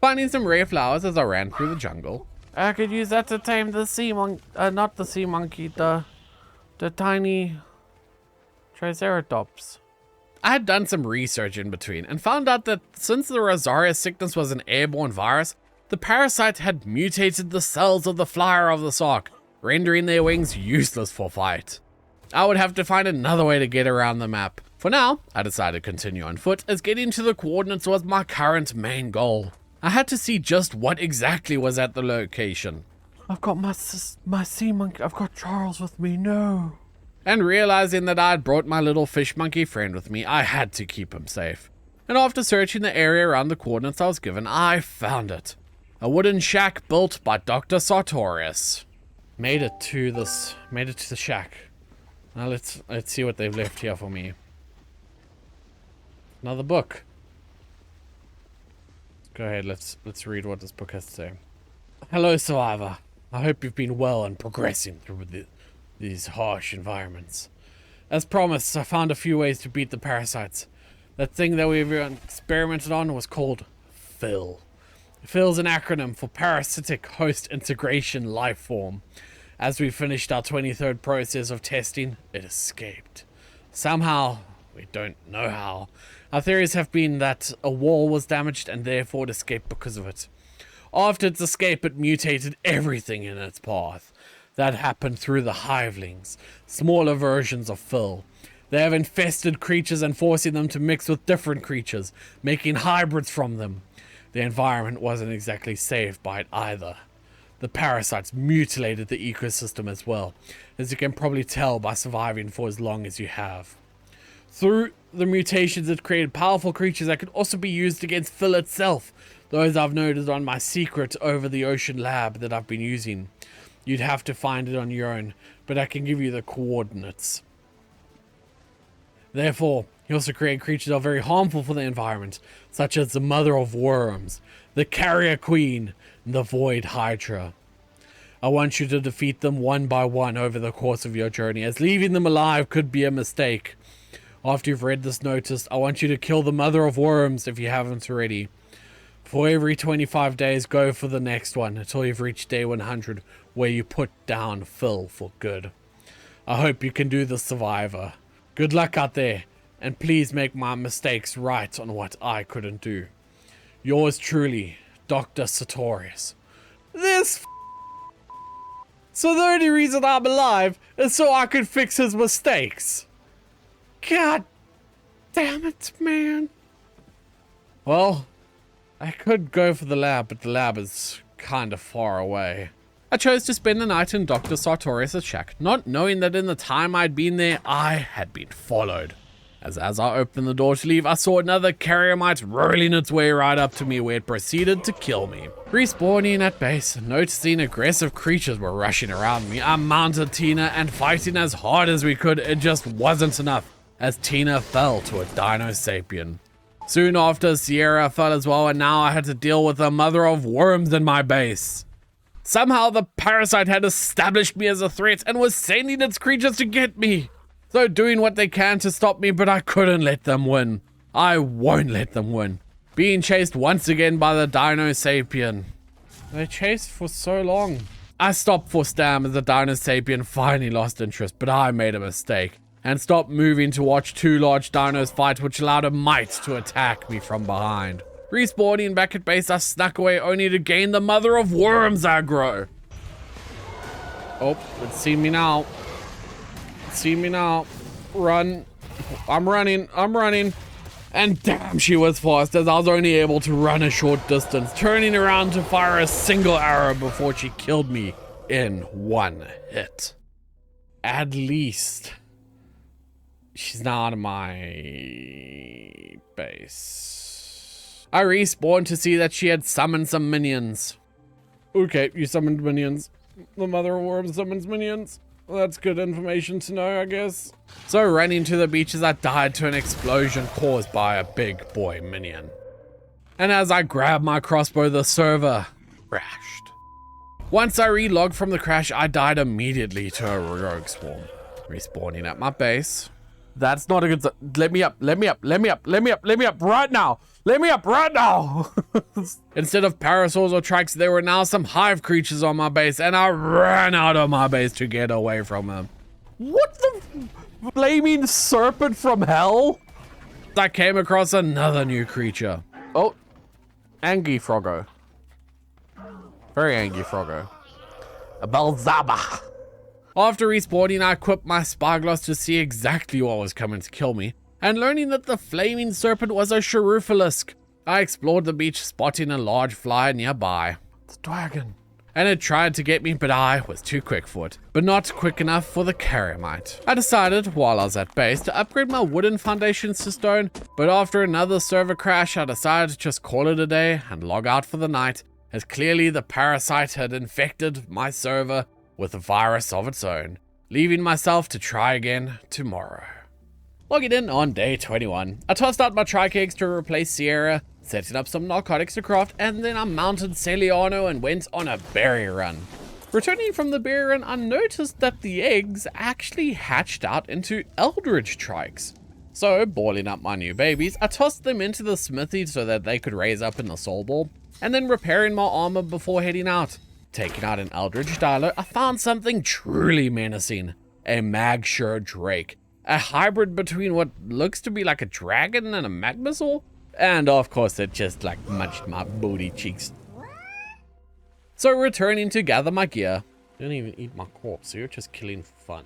Finding some rare flowers as I ran through the jungle. I could use that to tame the sea monkey, not the sea monkey, the tiny Triceratops. I had done some research in between and found out that since the Rhizaria sickness was an airborne virus, the parasite had mutated the cells of the flyer of the Sark, rendering their wings useless for flight. I would have to find another way to get around the map. For now, I decided to continue on foot, as getting to the coordinates was my current main goal. I had to see just what exactly was at the location. I've got my sea monkey. I've got Charles with me. No. And realizing that I had brought my little fish monkey friend with me, I had to keep him safe. And after searching the area around the coordinates I was given, I found it. A wooden shack built by Dr. Sartorius. Made it to the shack. Now let's see what they've left here for me. Another book. Go ahead, let's read what this book has to say. Hello, survivor. I hope you've been well and progressing through these harsh environments. As promised, I found a few ways to beat the parasites. That thing that we've experimented on was called PHIL. PHIL is an acronym for Parasitic Host Integration Lifeform. As we finished our 23rd process of testing, it escaped. Somehow, we don't know how. Our theories have been that a wall was damaged and therefore it escaped because of it. After its escape, it mutated everything in its path. That happened through the hivelings, smaller versions of PHIL. They have infested creatures and forcing them to mix with different creatures, making hybrids from them. The environment wasn't exactly saved by it either. The parasites mutilated the ecosystem as well, as you can probably tell by surviving for as long as you have. Through the mutations, it created powerful creatures that could also be used against PHIL itself. Those I've noted on my secret over the ocean lab that I've been using. You'd have to find it on your own, but I can give you the coordinates. Therefore, he also created creatures that are very harmful for the environment, such as the Mother of Worms, the Carrier Queen, and the Void Hydra. I want you to defeat them one by one over the course of your journey, as leaving them alive could be a mistake. After you've read this notice, I want you to kill the mother of worms if you haven't already. For every 25 days, go for the next one until you've reached day 100, where you put down Phil for good. I hope you can do the Survivor. Good luck out there, and please make my mistakes right on what I couldn't do. Yours truly, Dr. Sartorius. So the only reason I'm alive is so I could fix his mistakes. God damn it, man. Well, I could go for the lab, but the lab is kind of far away. I chose to spend the night in Dr. Sartorius' shack, not knowing that in the time I'd been there, I had been followed. As I opened the door to leave, I saw another carrier mite rolling its way right up to me where it proceeded to kill me. Respawning at base, noticing aggressive creatures were rushing around me, I mounted Tina and fighting as hard as we could, it just wasn't enough, as Tina fell to a Dino Sapien. Soon after, Sierra fell as well, and now I had to deal with a mother of worms in my base. Somehow the Parasite had established me as a threat and was sending its creatures to get me. So doing what they can to stop me, but I couldn't let them win. I won't let them win. Being chased once again by the Dino Sapien. They chased for so long. I stopped for Stam as the Dino Sapien finally lost interest, but I made a mistake and stopped moving to watch two large dinos fight, which allowed a mite to attack me from behind. Respawning back at base, I snuck away only to gain the mother of worms aggro. Oh, it's seen me now. See me now. Run. I'm running. And damn, she was fast, as I was only able to run a short distance, turning around to fire a single arrow before she killed me in one hit. At least she's now out of my base. I respawned to see that she had summoned some minions. Okay, you summoned minions. The mother of worms summons minions. Well, that's good information to know, I guess. So running to the beaches, I died to an explosion caused by a big boy minion. And as I grabbed my crossbow, the server crashed. Once I relogged from the crash, I died immediately to a rogue swarm. Respawning at my base. That's not a good... Let me up right now. Let me up right now. Instead of parasaurs or trikes, there were now some hive creatures on my base, and I ran out of my base to get away from them. What the flaming serpent from hell? I came across another new creature. Oh, Angie Froggo. Very angry Froggo. A Balzaba. After respawning, I equipped my spyglass to see exactly what was coming to kill me, and learning that the flaming serpent was a Chiruphilisk, I explored the beach, spotting a large fly nearby. It's a dragon. And it tried to get me, but I was too quick for it, but not quick enough for the carriamite. I decided, while I was at base, to upgrade my wooden foundations to stone, but after another server crash, I decided to just call it a day and log out for the night, as clearly the parasite had infected my server with a virus of its own, leaving myself to try again tomorrow. Logging in on day 21, I tossed out my trike to replace Sierra, setting up some narcotics to craft, and then I mounted Celiano and went on a berry run. Returning from the berry run, I noticed that the eggs actually hatched out into eldritch trikes. So, balling up my new babies, I tossed them into the smithy so that they could raise up in the soul ball, and then repairing my armor before heading out. Taking out an eldritch dilo, I found something truly menacing. A Magshur Drake. A hybrid between what looks to be like a dragon and a magmasaur. And of course it just like munched my booty cheeks. So returning to gather my gear. Didn't even eat my corpse, so you're just killing for fun.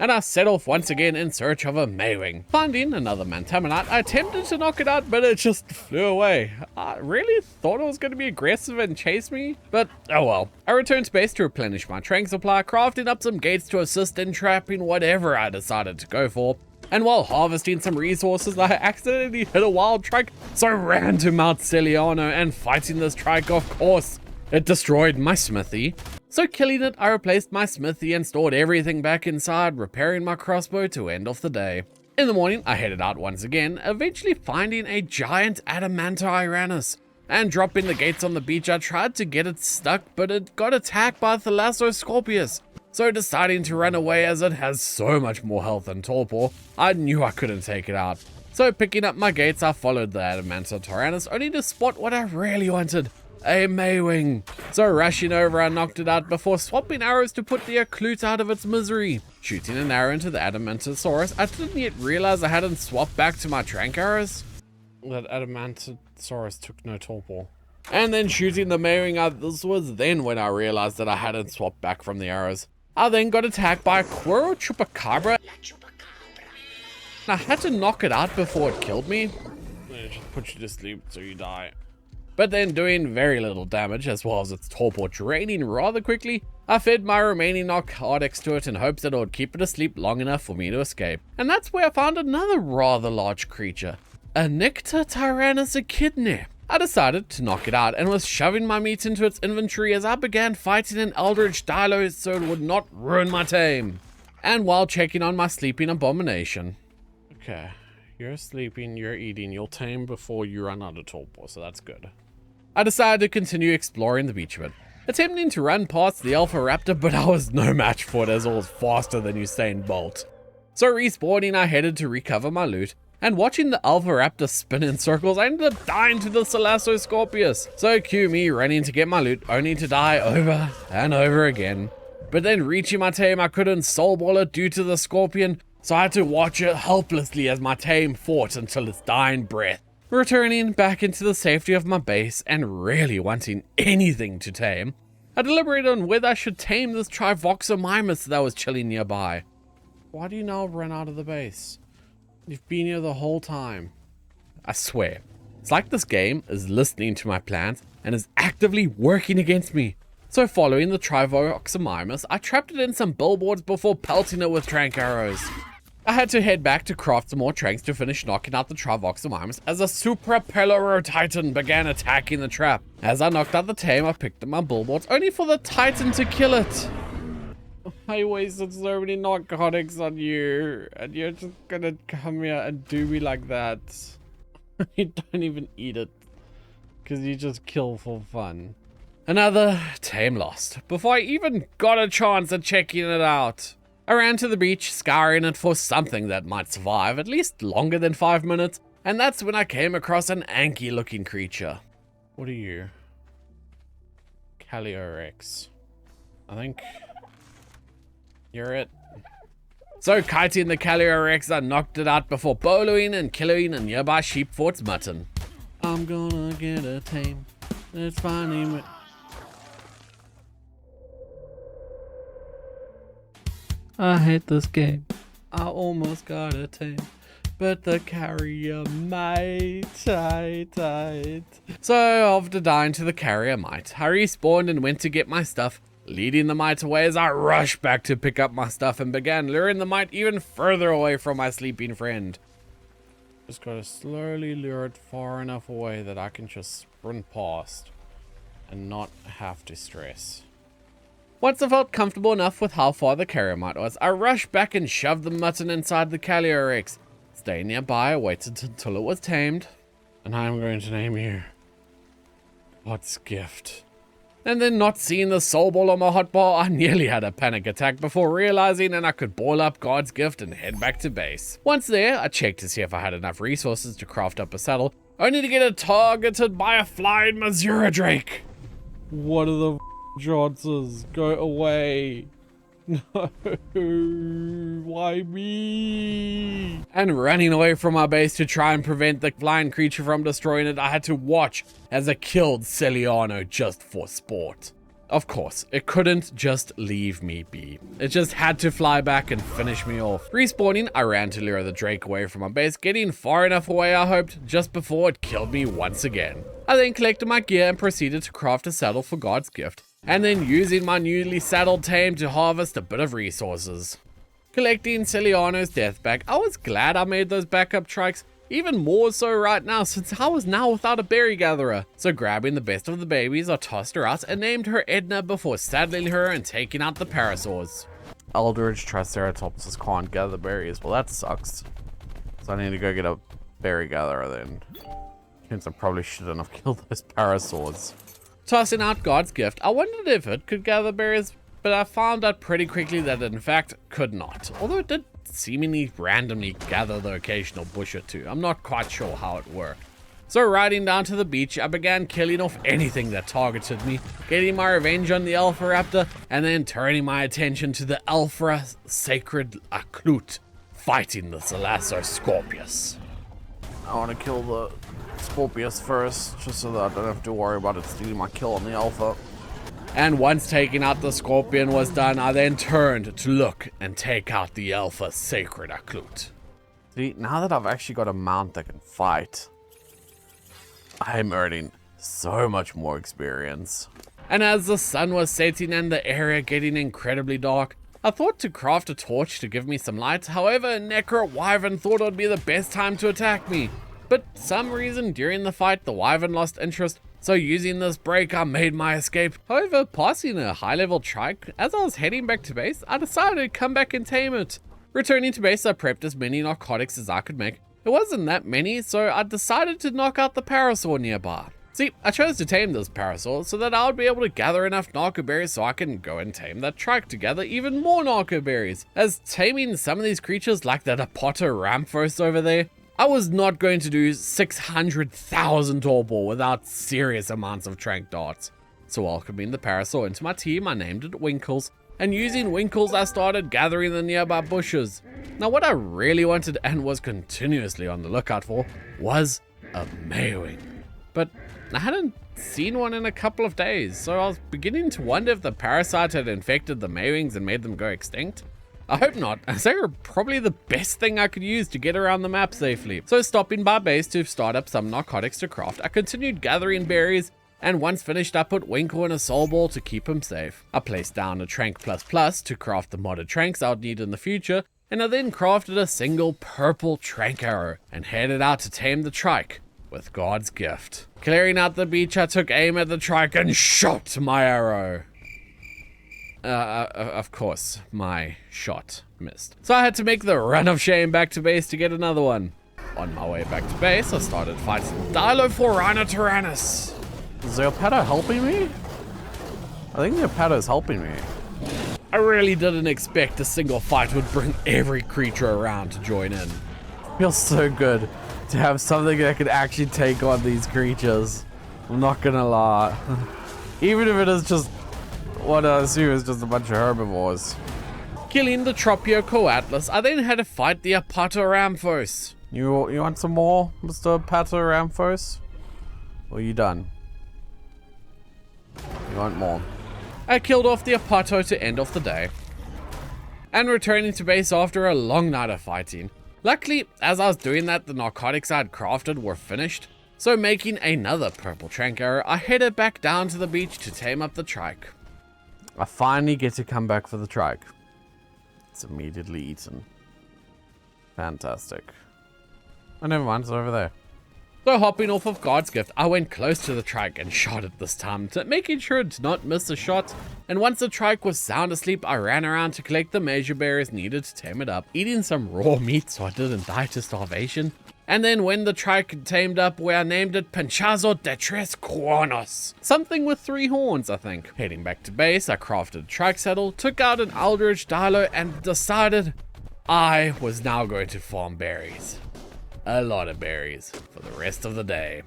And I set off once again in search of a Maywing. Finding another Mantamonite, I attempted to knock it out, but it just flew away. I really thought it was going to be aggressive and chase me, but oh well. I returned to base to replenish my trank supply, crafting up some gates to assist in trapping whatever I decided to go for. And while harvesting some resources, I accidentally hit a wild trike, so I ran to Mount Celiano and fighting this trike, of course. It destroyed my smithy. So killing it, I replaced my smithy and stored everything back inside, repairing my crossbow to end off the day. In the morning, I headed out once again, eventually finding a giant Adamantiranus. And dropping the gates on the beach, I tried to get it stuck, but it got attacked by Thalassoscorpius. So deciding to run away as it has so much more health than Torpor, I knew I couldn't take it out. So picking up my gates, I followed the Adamantosaurus Tyrannus only to spot what I really wanted, a Maywing. So rushing over, I knocked it out before swapping arrows to put the Occlute out of its misery. Shooting an arrow into the Adamantosaurus, I didn't yet realize I hadn't swapped back to my Trank arrows. That Adamantosaurus took no Torpor. And then shooting the Maywing, this was then when I realized that I hadn't swapped back from the arrows. I then got attacked by a Quirrell Chupacabra. I had to knock it out before it killed me. It just puts you to sleep so you die. But then doing very little damage, as well as its Torpor draining rather quickly, I fed my remaining narcotics to it in hopes that it would keep it asleep long enough for me to escape. And that's where I found another rather large creature, a Nycta Tyrannus Echidna. I decided to knock it out and was shoving my meat into its inventory as I began fighting an Eldritch Dilo so it would not ruin my tame. And while checking on my sleeping abomination. Okay, you're sleeping, you're eating, you'll tame before you run out of Torpor, so that's good. I decided to continue exploring the beach a bit, attempting to run past the Alpha Raptor, but I was no match for it as it was faster than Usain Bolt. So respawning, I headed to recover my loot, and watching the Alpha Raptor spin in circles, I ended up dying to the Thalassoscorpius. So cue me running to get my loot, only to die over and over again. But then reaching my tame, I couldn't soulball it due to the scorpion, so I had to watch it helplessly as my tame fought until its dying breath. Returning back into the safety of my base and really wanting anything to tame, I deliberated on whether I should tame this Trivoxomimus that was chilling nearby. Why do you now run out of the base? You've been here the whole time. I swear, it's like this game is listening to my plans and is actively working against me. So following the Trivoxomimus, I trapped it in some billboards before pelting it with trank arrows. I had to head back to craft some more tranks to finish knocking out the Trivoxomimus as a Suprapeloro Titan began attacking the trap. As I knocked out the tame, I picked up my billboards only for the Titan to kill it. I wasted so many narcotics on you, and you're just gonna come here and do me like that. You don't even eat it, because you just kill for fun. Another tame lost, before I even got a chance at checking it out. I ran to the beach, scouring it for something that might survive at least longer than 5 minutes, and that's when I came across an Anky looking creature. What are you? Caliorex. I think you're it. So kiting the Caliorex, I knocked it out before boloing and killing a nearby sheep for its mutton. I'm gonna get a tame. It's funny. I hate this game. I almost got a tame, but the carrier might. So after dying to the carrier mite, I respawned and went to get my stuff, leading the mite away as I rushed back to pick up my stuff and began luring the mite even further away from my sleeping friend. Just gotta slowly lure it far enough away that I can just sprint past and not have to stress. Once I felt comfortable enough with how far the carrier mite was, I rushed back and shoved the mutton inside the Caliorex. Staying nearby, I waited until it was tamed. And I'm going to name you God's Gift. And then not seeing the soul ball on my hotbar, I nearly had a panic attack before realizing that I could ball up God's Gift and head back to base. Once there, I checked to see if I had enough resources to craft up a saddle, only to get it targeted by a flying Mazura Drake. What are the chances? Go away. No, why me? And running away from my base to try and prevent the flying creature from destroying it, I had to watch as I killed Celiano just for sport. Of course, it couldn't just leave me be. It just had to fly back and finish me off. Respawning, I ran to lure the Drake away from my base, getting far enough away I hoped, just before it killed me once again. I then collected my gear and proceeded to craft a saddle for God's Gift, and then using my newly saddled tame to harvest a bit of resources. Collecting Celiano's death bag, I was glad I made those backup trikes, even more so right now since I was now without a berry gatherer. So grabbing the best of the babies, I tossed her out and named her Edna before saddling her and taking out the parasaurs. Eldritch Triceratopses can't gather berries. Well, that sucks. So I need to go get a berry gatherer then. Since I probably shouldn't have killed those parasaurs. Tossing out God's Gift, I wondered if it could gather berries, but I found out pretty quickly that it in fact could not, although it did seemingly randomly gather the occasional bush or two. I'm not quite sure how it worked. So riding down to the beach, I began killing off anything that targeted me, getting my revenge on the Alpha Raptor, and then turning my attention to the Alpha Sacred Aklut, fighting the Thalassoscorpius. I want to kill the Scorpius first, just so that I don't have to worry about it stealing my kill on the Alpha. And once taking out the Scorpion was done, I then turned to look and take out the Alpha Sacred Aklut. See, now that I've actually got a mount that can fight, I'm earning so much more experience. And as the sun was setting and the area getting incredibly dark, I thought to craft a torch to give me some light. However, Necro Wyvern thought it would be the best time to attack me. But some reason during the fight, the Wyvern lost interest, so using this break, I made my escape. However, passing a high-level trike, as I was heading back to base, I decided to come back and tame it. Returning to base, I prepped as many narcotics as I could make. It wasn't that many, so I decided to knock out the parasaur nearby. See, I chose to tame this parasaur so that I would be able to gather enough narco berries so I can go and tame that trike to gather even more narco berries. As taming some of these creatures like that Apatoramphos over there, I was not going to do 600,000 torpor without serious amounts of trank darts. So welcoming the parasaur into my team, I named it Winkles, and using Winkles I started gathering the nearby bushes. Now what I really wanted and was continuously on the lookout for was a Maywing. But I hadn't seen one in a couple of days, so I was beginning to wonder if the parasite had infected the Maywings and made them go extinct. I hope not, as they were probably the best thing I could use to get around the map safely. So stopping by base to start up some narcotics to craft, I continued gathering berries, and once finished I put Winkle in a soul ball to keep him safe. I placed down a Trank++ to craft the modded tranks I would need in the future, and I then crafted a single purple trank arrow and headed out to tame the trike with God's gift. Clearing out the beach, I took aim at the trike and shot my arrow. Of course, my shot missed. So I had to make the run of shame back to base to get another one. On my way back to base, I started fighting Dilophorinotyrannus. Is the Opato helping me? I think the Opato is helping me. I really didn't expect a single fight would bring every creature around to join in. Feels so good to have something that could actually take on these creatures. I'm not gonna lie. Even if it is just what I assume is just a bunch of herbivores. Killing the Tropiocoatlas, I then had to fight the Apatoramphos. You want some more, Mr. Apatoramphos? Or are you done? You want more? I killed off the Apato to end off the day, and returning to base after a long night of fighting. Luckily, as I was doing that, the narcotics I had crafted were finished, so making another purple trank arrow, I headed back down to the beach to tame up the trike. I finally get to come back for the trike. It's immediately eaten. Fantastic. Oh, never mind, it's over there. So hopping off of God's gift, I went close to the trike and shot it this time, making sure to not miss a shot. And once the trike was sound asleep, I ran around to collect the measure berries needed to tame it up, eating some raw meat so I didn't die to starvation. And then when the trike tamed up, I named it Pinchazo de Tres Cuernos. Something with 3 horns, I think. Heading back to base, I crafted a trike saddle, took out an Eldritch Dilo, and decided I was now going to farm berries. A lot of berries for the rest of the day.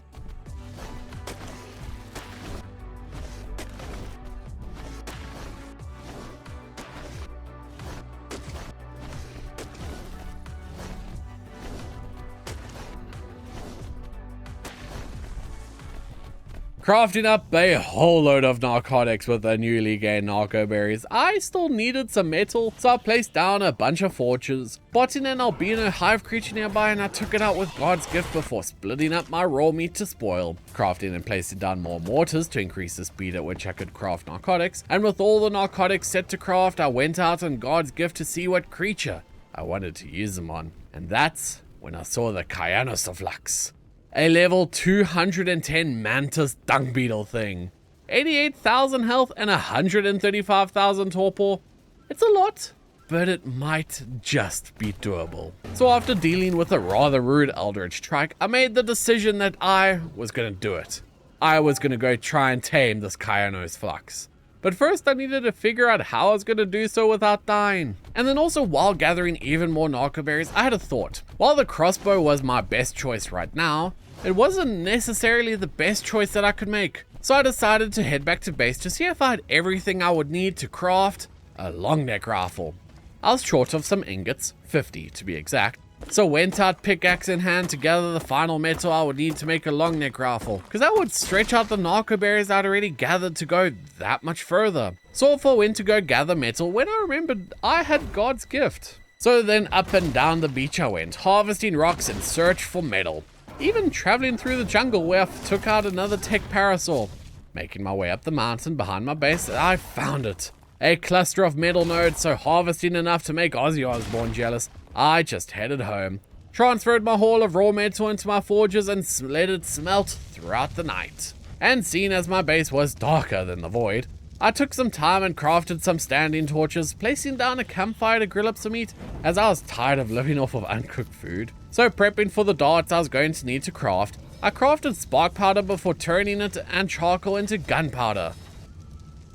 Crafting up a whole load of narcotics with the newly gained narco berries, I still needed some metal, so I placed down a bunch of forges, spotting an albino hive creature nearby, and I took it out with God's gift before splitting up my raw meat to spoil. Crafting and placing down more mortars to increase the speed at which I could craft narcotics, and with all the narcotics set to craft, I went out on God's gift to see what creature I wanted to use them on. And that's when I saw the Cyanosophlax. A level 210 mantis dung beetle thing. 88,000 health and 135,000 torpor. It's a lot, but it might just be doable. So after dealing with a rather rude Eldritch Trike, I made the decision that I was gonna do it. I was gonna go try and tame this Cyanosophlax. But first I needed to figure out how I was going to do so without dying. And then also while gathering even more narco berries, I had a thought. While the crossbow was my best choice right now, it wasn't necessarily the best choice that I could make. So I decided to head back to base to see if I had everything I would need to craft a long neck rifle. I was short of some ingots, 50 to be exact. So went out pickaxe in hand to gather the final metal I would need to make a long neck rifle, because that would stretch out the narco berries I'd already gathered to go that much further. So off I went to go gather metal when I remembered I had God's gift. So then up and down the beach I went, harvesting rocks in search for metal. Even traveling through the jungle where I took out another tech parasol. Making my way up the mountain behind my base, I found it. A cluster of metal nodes, so harvesting enough to make Ozzy Osbourne jealous. I just headed home, transferred my haul of raw metal into my forges and let it smelt throughout the night. And seeing as my base was darker than the void, I took some time and crafted some standing torches, placing down a campfire to grill up some meat, as I was tired of living off of uncooked food. So prepping for the darts I was going to need to craft, I crafted spark powder before turning it and charcoal into gunpowder.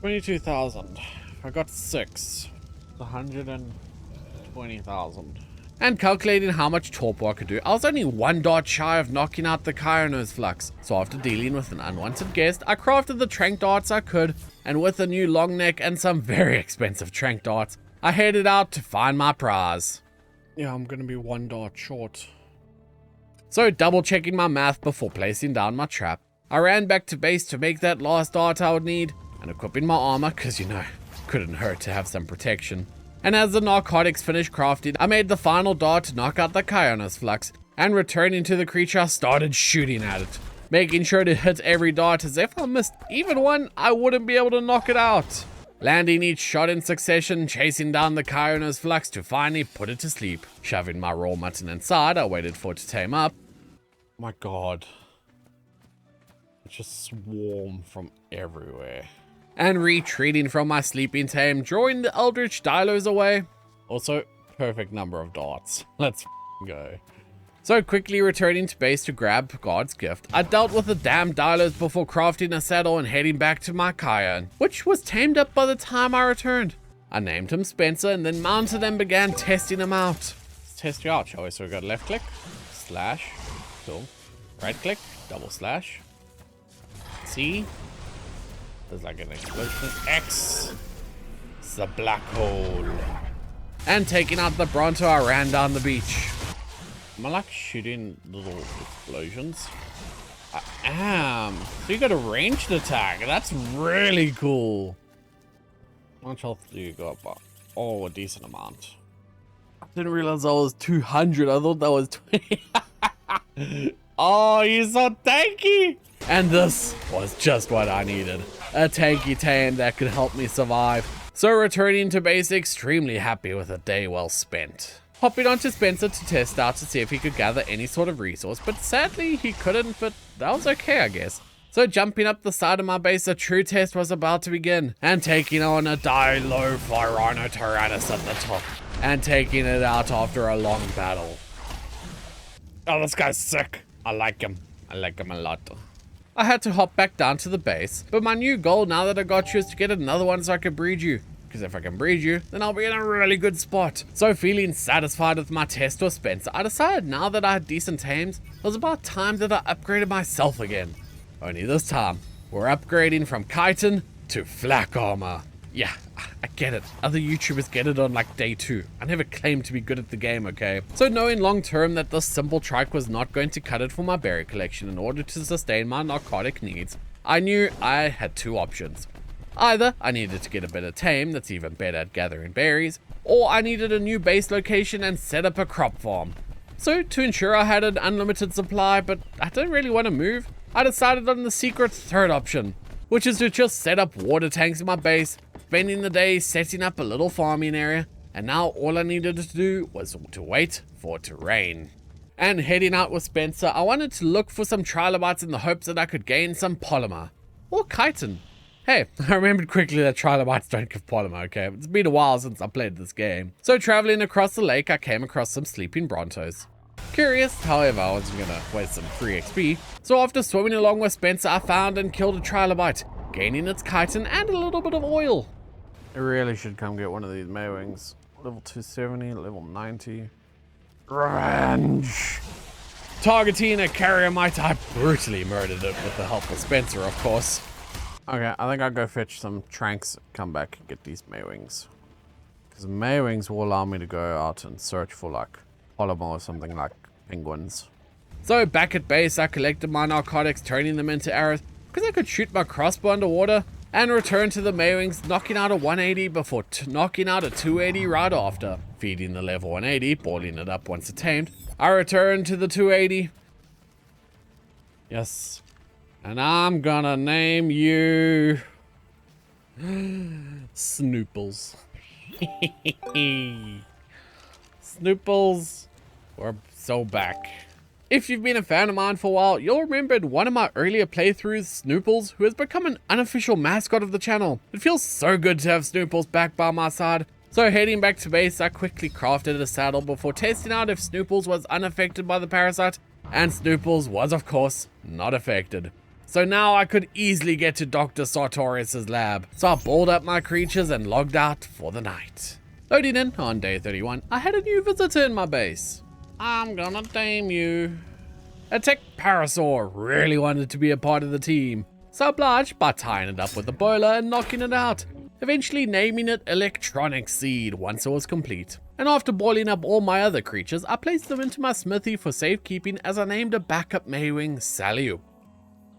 22,000. I got 6. 120,000. And calculating how much torpor I could do, I was only 1 dart shy of knocking out the Kyono's flux. So after dealing with an unwanted guest, I crafted the trank darts I could, and with a new long neck and some very expensive trank darts, I headed out to find my prize. Yeah, I'm gonna be 1 dart short. So double checking my math before placing down my trap, I ran back to base to make that last dart I would need, and equipping my armor, cause you know, couldn't hurt to have some protection. And as the narcotics finished crafting, I made the final dart to knock out the Kyono's flux, and returning to the creature, I started shooting at it, making sure to hit every dart, as if I missed even one, I wouldn't be able to knock it out. Landing each shot in succession, chasing down the Kyono's flux to finally put it to sleep. Shoving my raw mutton inside, I waited for it to tame up. My god. It just swarm from everywhere. And retreating from my sleeping tame, drawing the eldritch dilos away. Also, perfect number of darts. Let's go. So quickly returning to base to grab God's gift, I dealt with the damn dilos before crafting a saddle and heading back to my Kyon, which was tamed up by the time I returned. I named him Spencer and then mounted and began testing him out. Let's test you out, shall we? So we got left click, slash, cool. Right click, double slash. C. There's like an explosion. X. It's the black hole. And taking out the Bronto, I ran down the beach. Am I like shooting little explosions? I am. So you got a ranged attack. That's really cool. How much health do you got? Oh, a decent amount. I didn't realize I was 200. I thought that was 20. Oh, you're so tanky. And this was just what I needed. A tanky tame that could help me survive. So returning to base, extremely happy with a day well spent. Hopping onto Spencer to test out to see if he could gather any sort of resource, but sadly he couldn't, but that was okay I guess. So jumping up the side of my base, a true test was about to begin, and taking on a Dilophyranotyrannus at the top, and taking it out after a long battle. Oh, this guy's sick. I like him. I like him a lot. I had to hop back down to the base, but my new goal now that I got you is to get another one so I can breed you. Because if I can breed you, then I'll be in a really good spot. So feeling satisfied with my test with Spencer, I decided now that I had decent tames, it was about time that I upgraded myself again. Only this time, we're upgrading from chitin to flak armor. Yeah, I get it. Other YouTubers get it on like day 2. I never claimed to be good at the game, okay? So knowing long term that this simple trike was not going to cut it for my berry collection in order to sustain my narcotic needs, I knew I had 2 options. Either I needed to get a better tame that's even better at gathering berries, or I needed a new base location and set up a crop farm. So to ensure I had an unlimited supply, but I didn't really want to move, I decided on the secret third option, which is to just set up water tanks in my base, spending the day setting up a little farming area, and now all I needed to do was to wait for it to rain. And heading out with Spencer, I wanted to look for some trilobites in the hopes that I could gain some polymer, or chitin. Hey, I remembered quickly that trilobites don't give polymer, okay? It's been a while since I played this game. So traveling across the lake, I came across some sleeping Brontos. Curious, however, I wasn't gonna waste some free XP. So after swimming along with Spencer, I found and killed a trilobite, gaining its chitin and a little bit of oil. I really should come get one of these Maywings. Level 270, level 90. Revenge! Targeting a carrier mite, I brutally murdered it with the help of Spencer, of course. Okay, I think I'll go fetch some tranks, come back and get these Maywings. Because Maywings will allow me to go out and search for like polymer or something like penguins. So back at base, I collected my narcotics, turning them into arrows, because I could shoot my crossbow underwater, and returned to the Maywings, knocking out a 180 before knocking out a 280 right after. Feeding the level 180, boiling it up once it's tamed, I returned to the 280. Yes. And I'm gonna name you... Snooples. Snooples, we're so back. If you've been a fan of mine for a while, you'll remember in one of my earlier playthroughs, Snooples, who has become an unofficial mascot of the channel. It feels so good to have Snooples back by my side. So heading back to base, I quickly crafted a saddle before testing out if Snooples was unaffected by the parasite, and Snooples was of course not affected. So now I could easily get to Dr. Sartorius' lab. So I balled up my creatures and logged out for the night. Loading in on day 31, I had a new visitor in my base. I'm gonna tame you. A tech parasaur really wanted to be a part of the team, so I obliged by tying it up with a boiler and knocking it out, eventually naming it Electronic Seed once it was complete. And after boiling up all my other creatures, I placed them into my smithy for safekeeping as I named a backup Maywing Saliup.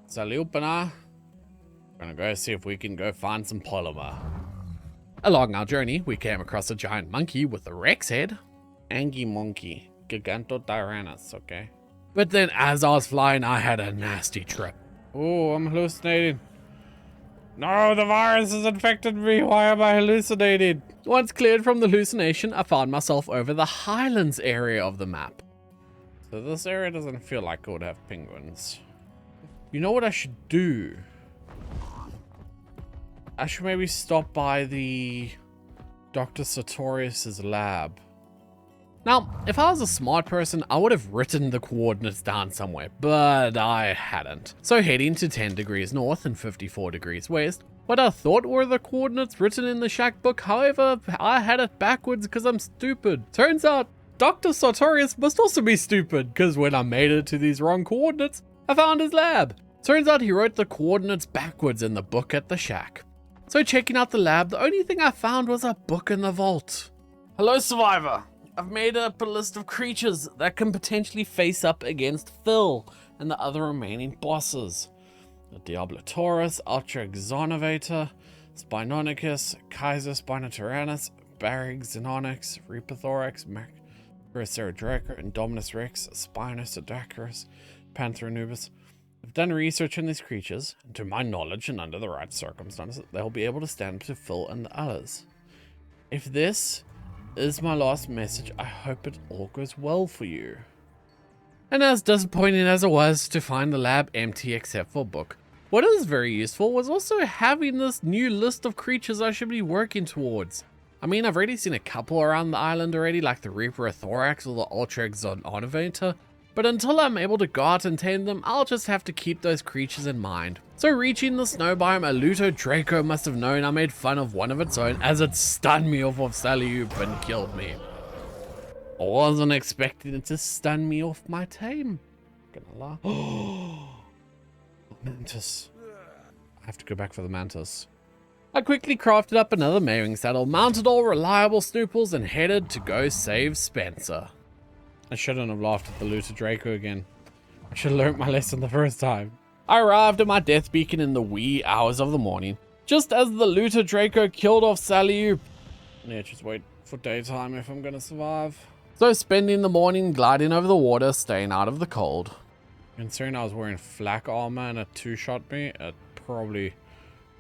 Saliup and I are gonna go see if we can go find some polymer. Along our journey, we came across a giant monkey with a Rex head. Angie monkey. Gigantotyrannus, okay? But then as I was flying, I had a nasty trip. Oh, I'm hallucinating. No, the virus has infected me. Why am I hallucinating? Once cleared from the hallucination, I found myself over the Highlands area of the map. So this area doesn't feel like it would have penguins. You know what I should do? I should maybe stop by the Dr. Sartorius' lab. Now, if I was a smart person, I would have written the coordinates down somewhere, but I hadn't. So heading to 10 degrees north and 54 degrees west, what I thought were the coordinates written in the shack book, however, I had it backwards because I'm stupid. Turns out, Dr. Sartorius must also be stupid, because when I made it to these wrong coordinates, I found his lab. Turns out he wrote the coordinates backwards in the book at the shack. So checking out the lab, the only thing I found was a book in the vault. Hello, Survivor. I've made up a list of creatures that can potentially face up against Phil and the other remaining bosses. The Diablotaurus, Ultra Exonovator, Spinonicus, Kaiser Spinotyrannus, Barrig Xenonyx, Reapothorax, Macrocerdraker, Indominus Rex, Spinocedacarus, Pantheranubis. I've done research on these creatures, and to my knowledge and under the right circumstances, they'll be able to stand to Phil and the others. If this is my last message, I hope it all goes well for you. And as disappointing as it was to find the lab empty except for a book, what is very useful was also having this new list of creatures I should be working towards. I mean, I've already seen a couple around the island already, like the Reapothorax or the Ultra Exonovator, but until I'm able to go out and tame them, I'll just have to keep those creatures in mind. So reaching the snow biome, a Luto Draco must have known I made fun of one of its own as it stunned me off of Saliup and killed me. I wasn't expecting it to stun me off my tame. Gonna lie. Mantis. I have to go back for the mantis. I quickly crafted up another Maywing saddle, mounted all reliable Snooples, and headed to go save Spencer. I shouldn't have laughed at the Luto Draco again. I should have learnt my lesson the first time. I arrived at my death beacon in the wee hours of the morning, just as the Luto Draco killed off Saliup. Yeah, just wait for daytime if I'm gonna survive. So spending the morning gliding over the water, staying out of the cold. Considering I was wearing flak armor and it two-shot me, it's probably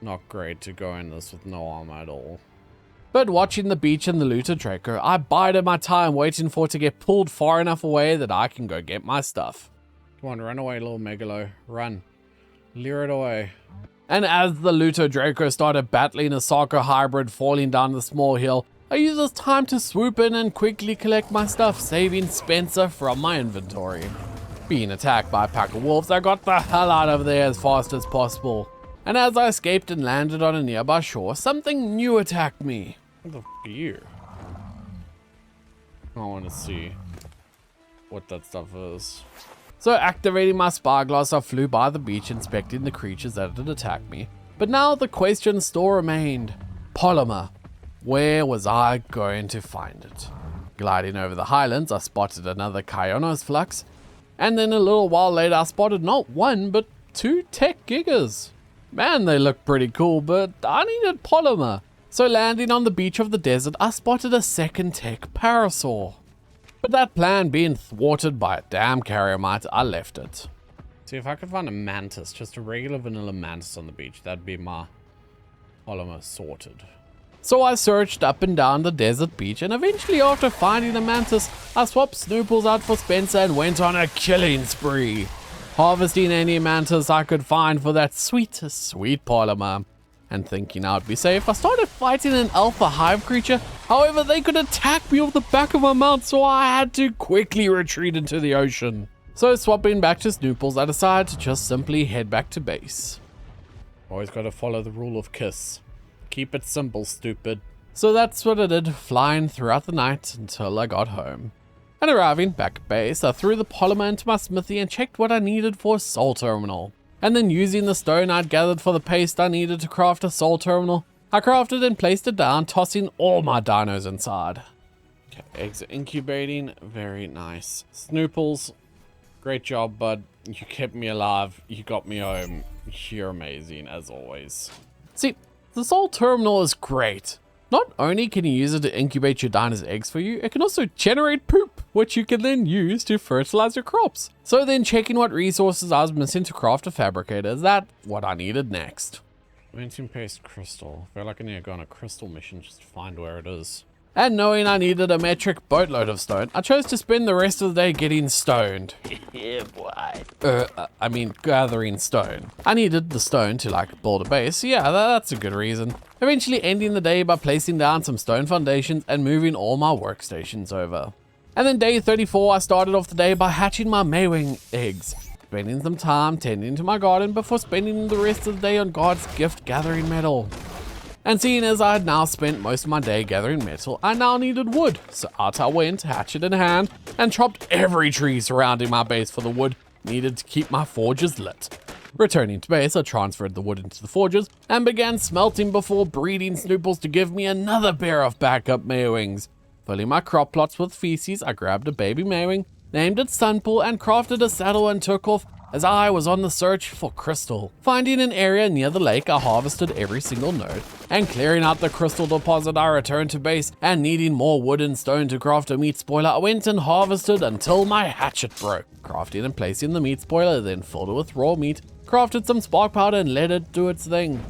not great to go in this with no armor at all. But watching the beach and the Luto Draco, I bided my time waiting for it to get pulled far enough away that I can go get my stuff. Come on, run away, little Megalo. Run. Lure it away. And as the Luto Draco started battling a Sarco hybrid falling down the small hill, I used this time to swoop in and quickly collect my stuff, saving Spencer from my inventory. Being attacked by a pack of wolves, I got the hell out of there as fast as possible. And as I escaped and landed on a nearby shore, something new attacked me. What the f are you? I want to see what that stuff is. So activating my spyglass, I flew by the beach inspecting the creatures that had attacked me. But now the question still remained. Polymer. Where was I going to find it? Gliding over the highlands, I spotted another Kionos flux. And then a little while later, I spotted not one, but 2 tech gigas. Man, they look pretty cool, but I needed polymer. So landing on the beach of the desert, I spotted a second tech parasaur. But that plan being thwarted by a damn carriomite, I left it. See, if I could find a mantis, just a regular vanilla mantis on the beach, that'd be my polymer sorted. So I searched up and down the desert beach, and eventually after finding a mantis, I swapped Snooples out for Spencer and went on a killing spree, harvesting any mantis I could find for that sweet polymer. And thinking I would be safe, I started fighting an alpha hive creature. However, they could attack me off the back of my mount, so I had to quickly retreat into the ocean. So swapping back to Snooples, I decided to just simply head back to base. Always gotta follow the rule of KISS. Keep it simple, stupid. So that's what I did, flying throughout the night until I got home. And arriving back at base, I threw the polymer into my smithy and checked what I needed for a soul terminal. And then using the stone I'd gathered for the paste I needed to craft a soul terminal, I crafted and placed it down, tossing all my dinos inside. Okay, eggs are incubating, very nice. Snooples, great job, bud. You kept me alive, you got me home. You're amazing, as always. See, the soul terminal is great. Not only can you use it to incubate your dino's eggs for you, it can also generate poop, which you can then use to fertilize your crops. So then checking what resources I was missing to craft a fabricator, is that what I needed next. Vinting paste crystal. I feel like I need to go on a crystal mission just to find where it is. And knowing I needed a metric boatload of stone, I chose to spend the rest of the day getting stoned. Yeah, boy. Gathering stone. I needed the stone to build a base, so yeah, that's a good reason. Eventually ending the day by placing down some stone foundations and moving all my workstations over. And then day 34, I started off the day by hatching my Maywing eggs, spending some time tending to my garden before spending the rest of the day on God's gift gathering metal. And seeing as I had now spent most of my day gathering metal, I now needed wood, so out I went, hatchet in hand, and chopped every tree surrounding my base for the wood needed to keep my forges lit. Returning to base, I transferred the wood into the forges, and began smelting before breeding Snooples to give me another pair of backup Maywings. Filling my crop plots with feces, I grabbed a baby Maywing, named it Sunpool, and crafted a saddle and took off as I was on the search for crystal. Finding an area near the lake, I harvested every single node, and clearing out the crystal deposit, I returned to base, and needing more wood and stone to craft a meat spoiler, I went and harvested until my hatchet broke. Crafting and placing the meat spoiler, then filled it with raw meat, crafted some spark powder and let it do its thing.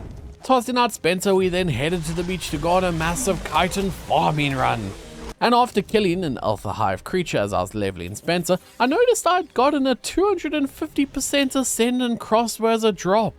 Tossing out Spencer, we then headed to the beach to go on a massive chitin farming run. And after killing an alpha hive creature as I was leveling Spencer, I noticed I'd gotten a 250% ascendant crossbow as a drop.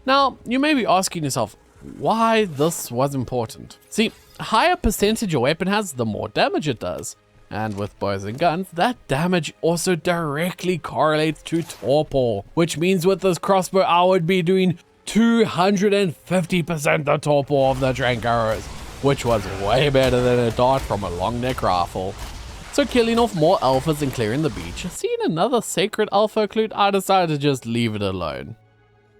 Now, you may be asking yourself, why this was important. See, a higher percentage a weapon has, the more damage it does. And with bows and guns, that damage also directly correlates to torpor, which means with this crossbow I would be doing 250% the torpor of the Trank arrows, which was way better than a dart from a long neck rifle. So killing off more alphas and clearing the beach, seeing another sacred alpha occlude, I decided to just leave it alone.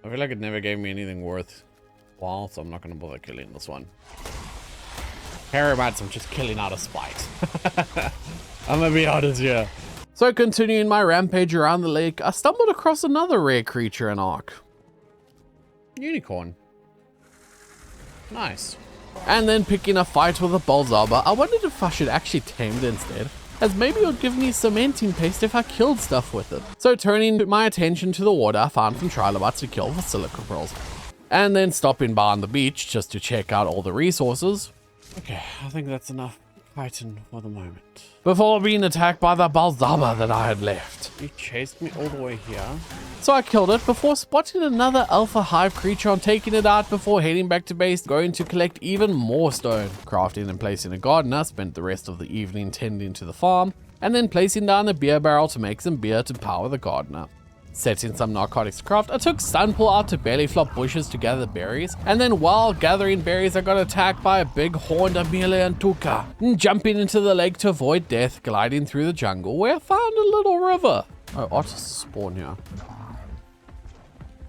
I feel like it never gave me anything worthwhile, so I'm not going to bother killing this one. Parasites I'm just killing out of spite. I'm going to be honest here. So continuing my rampage around the lake, I stumbled across another rare creature in Ark. Unicorn. Nice. And then picking a fight with a Balzaba, I wondered if I should actually tame it instead, as maybe it would give me cementing paste if I killed stuff with it. So turning my attention to the water, I found some trilobites to kill for silica pearls. And then stopping by on the beach just to check out all the resources. Okay, I think that's enough fighting for the moment. Before being attacked by the Balzaba that I had left. He chased me all the way here. So I killed it before spotting another alpha hive creature and taking it out before heading back to base, going to collect even more stone. Crafting and placing a gardener, spent the rest of the evening tending to the farm, and then placing down a beer barrel to make some beer to power the gardener. Setting some narcotics to craft, I took Sunpool out to belly flop bushes to gather berries, and then while gathering berries I got attacked by a big horned Amelia and Tuca. Jumping into the lake to avoid death, gliding through the jungle where I found a little river. Oh, otters spawn here.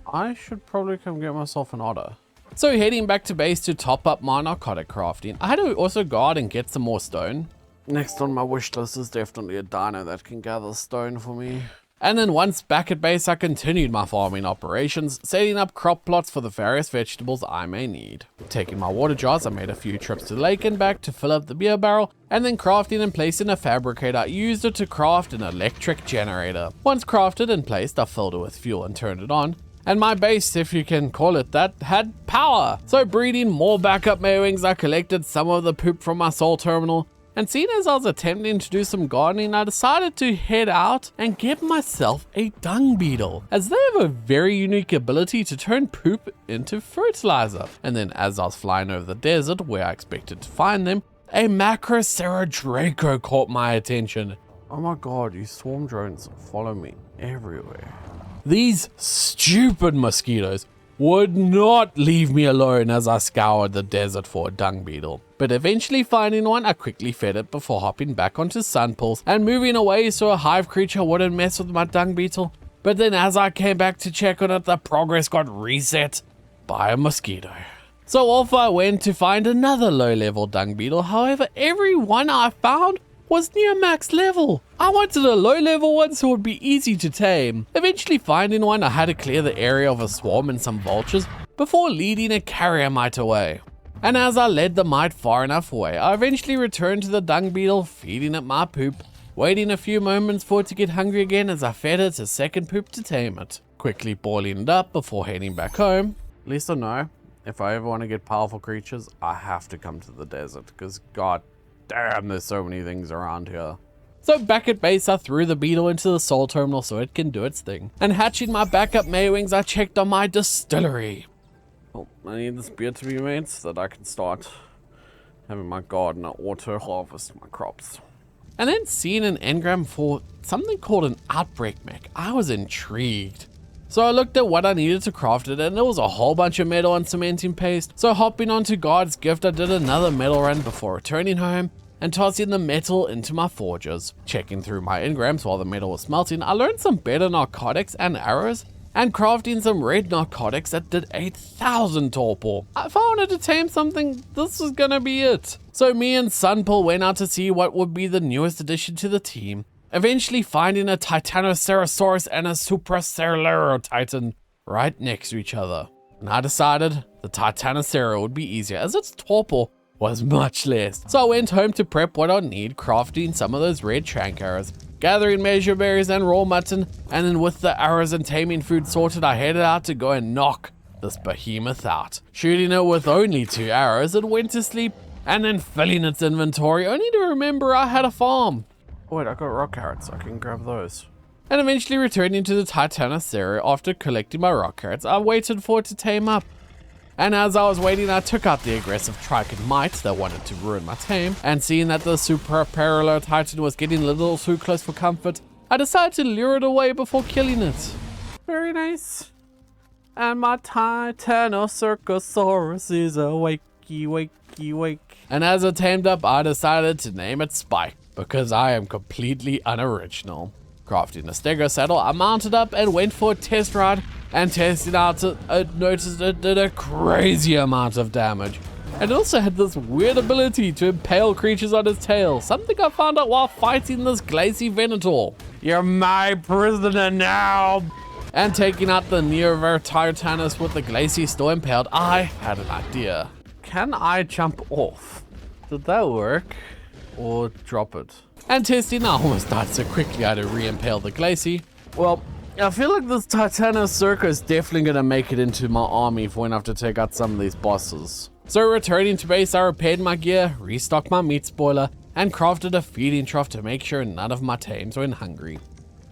I should probably come get myself an otter. So heading back to base to top up my narcotic crafting, I had to also guard and get some more stone. Next on my wish list is definitely a dino that can gather stone for me. And then once back at base, I continued my farming operations, setting up crop plots for the various vegetables I may need. Taking my water jars, I made a few trips to the lake and back to fill up the beer barrel, and then crafting and placing a fabricator, I used it to craft an electric generator. Once crafted and placed, I filled it with fuel and turned it on, and my base, if you can call it that, had power. So breeding more backup Mayewings, I collected some of the poop from my soul terminal, and seeing as I was attempting to do some gardening, I decided to head out and get myself a dung beetle, as they have a very unique ability to turn poop into fertilizer. And then as I was flying over the desert where I expected to find them, a Macrocera Draco caught my attention. Oh my god, you swarm drones follow me everywhere. These stupid mosquitoes would not leave me alone as I scoured the desert for a dung beetle. But eventually finding one, I quickly fed it before hopping back onto Sunpools and moving away so a hive creature wouldn't mess with my dung beetle. But then as I came back to check on it, the progress got reset by a mosquito. So off I went to find another low-level dung beetle. However, every one I found was near max level. I wanted a low level one so it would be easy to tame. Eventually finding one, I had to clear the area of a swarm and some vultures before leading a carrier mite away. And as I led the mite far enough away, I eventually returned to the dung beetle, feeding it my poop, waiting a few moments for it to get hungry again as I fed it a second poop to tame it. Quickly boiling it up before heading back home. At least I know, if I ever want to get powerful creatures, I have to come to the desert, because god damn, there's so many things around here. So back at base, I threw the beetle into the soul terminal so it can do its thing. And hatching my backup Mayewings, I checked on my distillery. Well, I need this beer to be made so that I can start having my gardener auto-harvest my crops. And then seeing an engram for something called an outbreak mech, I was intrigued. So I looked at what I needed to craft it, and there was a whole bunch of metal and cementing paste. So hopping onto God's gift, I did another metal run before returning home and tossing the metal into my forges. Checking through my engrams while the metal was smelting, I learned some better narcotics and arrows, and crafting some red narcotics that did 8,000 torpor. If I wanted to tame something, this was gonna be it. So me and Sunpool went out to see what would be the newest addition to the team, eventually finding a Titanoceratosaurus and a Supracellular Titan right next to each other. And I decided the Titanoceratosaurus would be easier as its torpor was much less. So I went home to prep what I need, crafting some of those red shank arrows, gathering measure berries and raw mutton, and then with the arrows and taming food sorted, I headed out to go and knock this behemoth out. Shooting it with only 2 arrows, it went to sleep, and then filling its inventory, only to remember I had a farm. Wait, I got rock carrots, I can grab those. And eventually returning to the Titanoceratosaurus after collecting my rock carrots, I waited for it to tame up. And as I was waiting, I took out the aggressive Triton mites that wanted to ruin my tame, and seeing that the Supracellular Titan was getting a little too close for comfort, I decided to lure it away before killing it. Very nice. And my Titanoceratosaurus is a wakey, wakey, wake. And as it tamed up, I decided to name it Spike, because I am completely unoriginal. Crafting a stego saddle, I mounted up and went for a test ride, and testing out it, I noticed it did a crazy amount of damage. And it also had this weird ability to impale creatures on its tail, something I found out while fighting this Glacy Venator. You're my prisoner now! And taking out the Neovertitanus with the Glacy still impaled, I had an idea. Can I jump off? Did that work? Or drop it? And testing, I almost died so quickly I had to re-impale the Glacy. Well, I feel like this Titanoceratosaurus is definitely gonna make it into my army if we have to take out some of these bosses. So returning to base, I repaired my gear, restocked my meat spoiler, and crafted a feeding trough to make sure none of my tames went hungry.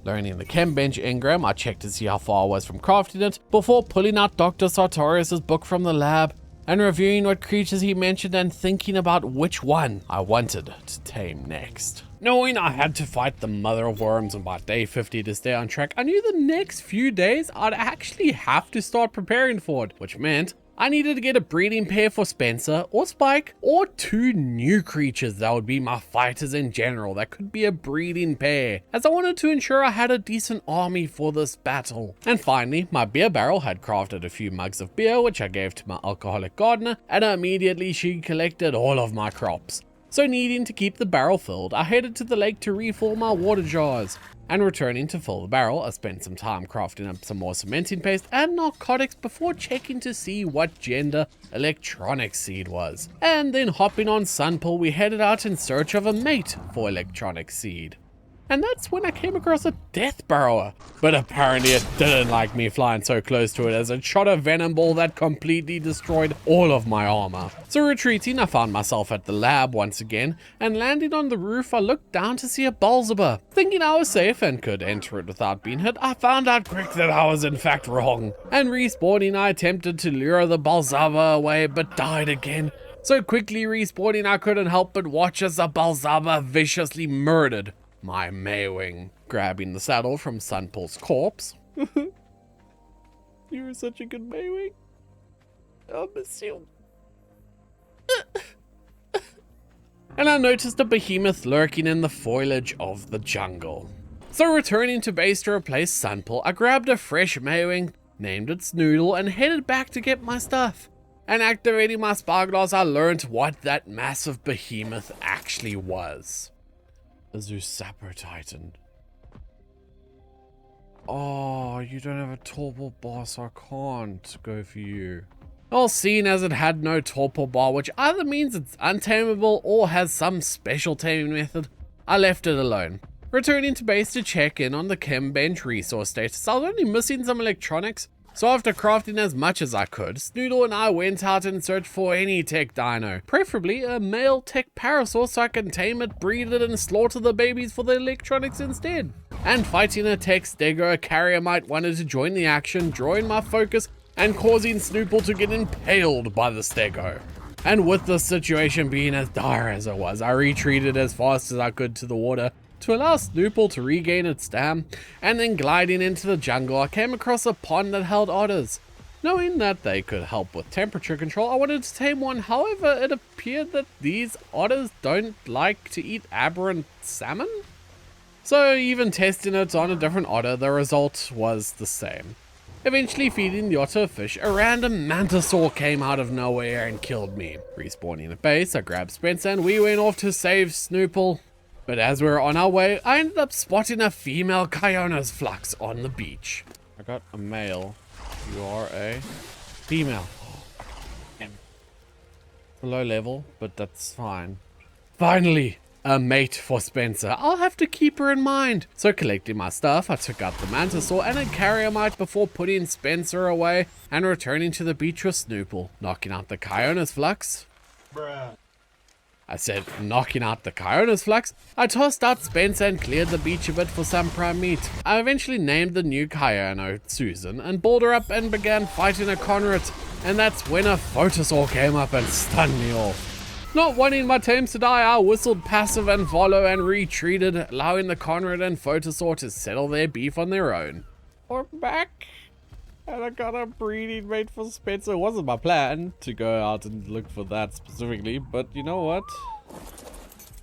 Learning the chem bench engram, I checked to see how far I was from crafting it before pulling out Dr. Sartorius' book from the lab and reviewing what creatures he mentioned and thinking about which one I wanted to tame next. Knowing I had to fight the mother of worms on by day 50 to stay on track, I knew the next few days I'd actually have to start preparing for it, which meant I needed to get a breeding pair for Spencer or Spike, or 2 new creatures that would be my fighters in general that could be a breeding pair, as I wanted to ensure I had a decent army for this battle. And finally, my beer barrel had crafted a few mugs of beer, which I gave to my alcoholic gardener, and immediately she collected all of my crops. So needing to keep the barrel filled, I headed to the lake to refill my water jars. And returning to fill the barrel, I spent some time crafting up some more cementing paste and narcotics before checking to see what gender electronic seed was. And then hopping on Sunpool, we headed out in search of a mate for electronic seed. And that's when I came across a death burrower. But apparently it didn't like me flying so close to it, as it shot a venom ball that completely destroyed all of my armor. So retreating, I found myself at the lab once again, and landing on the roof, I looked down to see a Balzaba. Thinking I was safe and could enter it without being hit, I found out quick that I was in fact wrong. And respawning, I attempted to lure the Balzaba away, but died again. So quickly respawning, I couldn't help but watch as the Balzaba viciously murdered my Maywing. Grabbing the saddle from Sunpool's corpse. You were such a good Maywing. I'll miss you. And I noticed a behemoth lurking in the foliage of the jungle. So returning to base to replace Sunpool, I grabbed a fresh Maywing, named it Snoodle, and headed back to get my stuff. And activating my spyglass, I learned what that massive behemoth actually was. A Zoosapo Titan. Oh, you don't have a torpor bar, so I can't go for you. Well, seeing as it had no torpor bar, which either means it's untamable or has some special taming method, I left it alone. Returning to base to check in on the chem bench resource status, I was only missing some electronics, so after crafting as much as I could, Snoodle and I went out in search for any tech dino, preferably a male tech parasaur so I can tame it, breed it, and slaughter the babies for the electronics instead. And fighting a tech stego, a carrier wanted to join the action, drawing my focus and causing Snoodle to get impaled by the stego. And with the situation being as dire as it was, I retreated as fast as I could to the water, to allow Snoodle to regain its stam, and then gliding into the jungle, I came across a pond that held otters. Knowing that they could help with temperature control, I wanted to tame one. However, it appeared that these otters don't like to eat aberrant salmon. So even testing it on a different otter, the result was the same. Eventually feeding the otter fish, a random mantisaur came out of nowhere and killed me. Respawning at base, I grabbed Spencer and we went off to save Snoodle. But as we were on our way, I ended up spotting a female Kiona's flux on the beach. I got a male. You are a female. Low level, but that's fine. Finally, a mate for Spencer. I'll have to keep her in mind. So collecting my stuff, I took out the mantisaur and a carrier before putting Spencer away and returning to the beach with Snoodle, knocking out the Kiona's flux. Bruh. I said, knocking out the Kiona's flux. I tossed out Spencer and cleared the beach a bit for some prime meat. I eventually named the new Kiona Susan and balled her up and began fighting a Conrad. And that's when a Photosaur came up and stunned me off. Not wanting my tames to die, I whistled passive and follow and retreated, allowing the Conrad and Photosaur to settle their beef on their own. We're back. And I got a breeding mate for Spencer. It wasn't my plan to go out and look for that specifically, but you know what?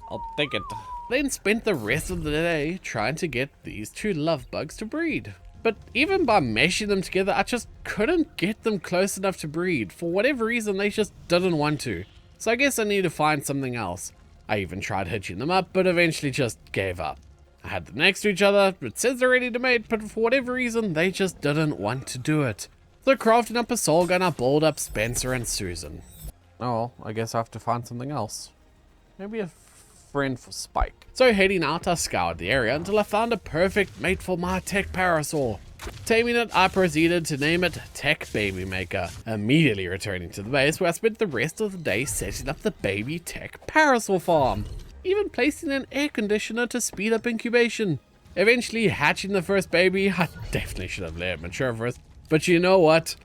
I'll take it. Then spent the rest of the day trying to get these 2 love bugs to breed. But even by meshing them together, I just couldn't get them close enough to breed. For whatever reason, they just didn't want to. So I guess I need to find something else. I even tried hitching them up, but eventually just gave up. I had them next to each other, it says they're ready to mate, but for whatever reason, they just didn't want to do it. So crafting up a soul gun, I balled up Spencer and Susan. Oh, well, I guess I have to find something else. Maybe a friend for Spike. So heading out, I scoured the area until I found a perfect mate for my tech parasaur. Taming it, I proceeded to name it Tech Baby Maker, immediately returning to the base where I spent the rest of the day setting up the baby tech parasaur farm. Even placing an air conditioner to speed up incubation. Eventually hatching the first baby. I definitely should have let it mature first, but you know what?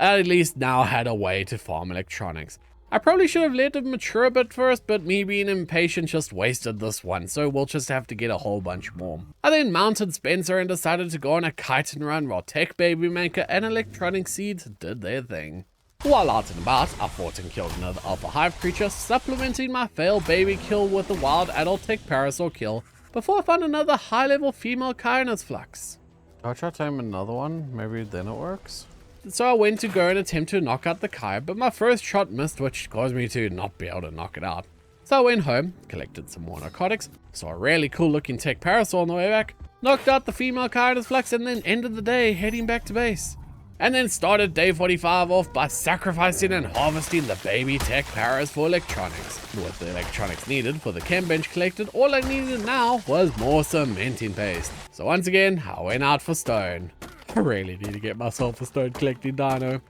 I at least now had a way to farm electronics. I probably should have let him mature a bit first, but me being impatient just wasted this one, so we'll just have to get a whole bunch more. I then mounted Spencer and decided to go on a kite and run while Tech Baby Maker and Electronic Seeds did their thing. While out and about, I fought and killed another Alpha Hive creature, supplementing my failed baby kill with a wild adult Tech Parasaur kill, before I found another high-level female Kainas Flux. I'll try to tame another one, maybe then it works. So I went to go and attempt to knock out the Kai, but my first shot missed, which caused me to not be able to knock it out. So I went home, collected some more narcotics, saw a really cool looking Tech Parasaur on the way back, knocked out the female Kainas Flux, and then ended the day heading back to base. And then started day 45 off by sacrificing and harvesting the baby Tech Paras for electronics. With the electronics needed for the chem bench collected, all I needed now was more cementing paste. So once again, I went out for stone. I really need to get myself a stone collecting dino.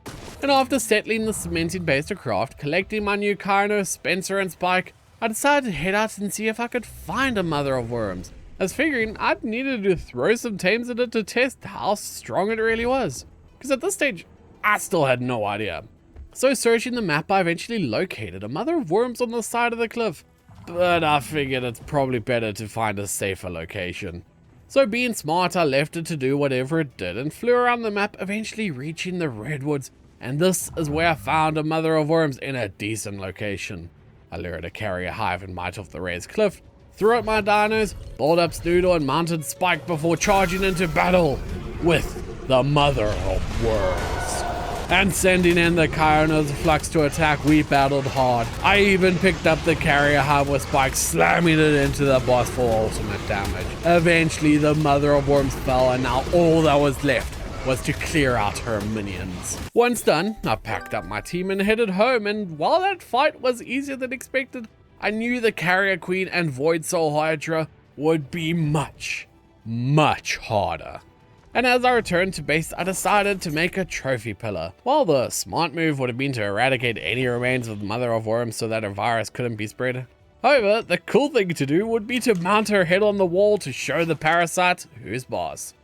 And after settling the cementing paste to craft, collecting my new Kino, Spencer and Spike, I decided to head out and see if I could find a mother of worms. I was figuring I'd needed to throw some tames at it to test how strong it really was. Because at this stage, I still had no idea. So searching the map, I eventually located a mother of worms on the side of the cliff. But I figured it's probably better to find a safer location. So being smart, I left it to do whatever it did and flew around the map, eventually reaching the redwoods. And this is where I found a mother of worms in a decent location. I lured a carrier hive and mite off the raised cliff, threw out my dinos, balled up Snoodle and mounted Spike before charging into battle with the mother of worms. And sending in the Kainas Flux to attack, we battled hard. I even picked up the carrier hive with Spike, slamming it into the boss for ultimate damage. Eventually the mother of worms fell, and now all that was left was to clear out her minions. Once done, I packed up my team and headed home, and while that fight was easier than expected, I knew the carrier queen and void soul hydra would be much, much harder. And as I returned to base, I decided to make a trophy pillar. While the smart move would have been to eradicate any remains of the mother of worms so that a virus couldn't be spread. However, the cool thing to do would be to mount her head on the wall to show the parasite who's boss.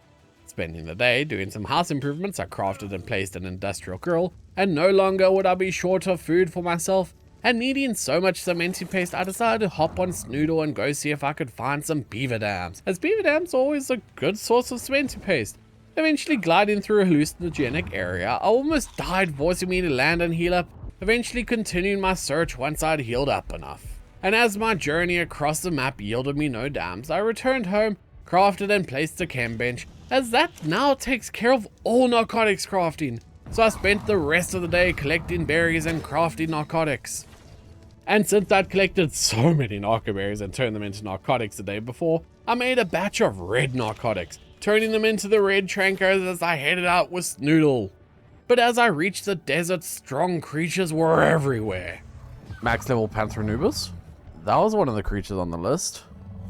Spending the day doing some house improvements, I crafted and placed an industrial grill, and no longer would I be short of food for myself. And needing so much cementing paste, I decided to hop on Snoodle and go see if I could find some beaver dams, as beaver dams are always a good source of cementing paste. Eventually gliding through a hallucinogenic area, I almost died, forcing me to land and heal up, eventually continuing my search once I'd healed up enough. And as my journey across the map yielded me no dams, I returned home, crafted and placed a chem bench, as that now takes care of all narcotics crafting. So I spent the rest of the day collecting berries and crafting narcotics. And since I'd collected so many narcoberries and turned them into narcotics the day before, I made a batch of red narcotics, turning them into the red trankers as I headed out with Snoodle. But as I reached the desert, strong creatures were everywhere. Max level Panther-nubus? That was one of the creatures on the list.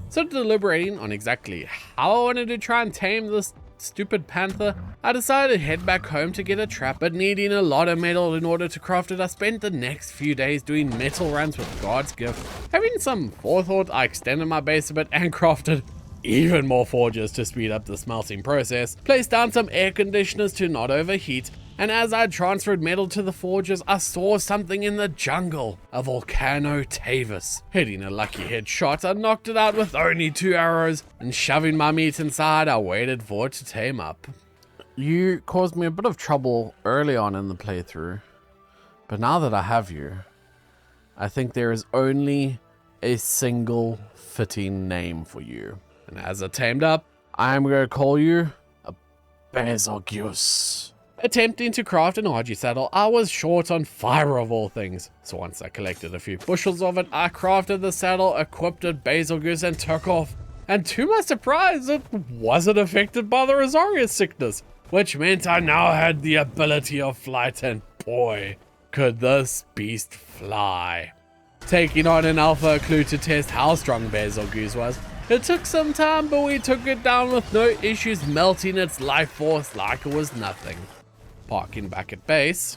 So deliberating on exactly how I wanted to try and tame this stupid panther, I decided to head back home to get a trap, but needing a lot of metal in order to craft it, I spent the next few days doing metal runs with God's gift. Having some forethought, I extended my base a bit and crafted even more forges to speed up the smelting process, placed down some air conditioners to not overheat, and as I transferred metal to the forges, I saw something in the jungle, a Volcanotavis. Hitting a lucky headshot, I knocked it out with only 2 arrows, and shoving my meat inside, I waited for it to tame up. You caused me a bit of trouble early on in the playthrough, but now that I have you, I think there is only a single fitting name for you. And as I tamed up, I'm going to call you a Betelgeuse. Attempting to craft an RG saddle, I was short on fiber of all things. So once I collected a few bushels of it, I crafted the saddle, equipped it Betelgeuse, and took off. And to my surprise, it wasn't affected by the Rosarius sickness, which meant I now had the ability of flight, and boy, could this beast fly. Taking on an alpha clue to test how strong Betelgeuse was, it took some time, but we took it down with no issues, melting its life force like it was nothing. Parking back at base,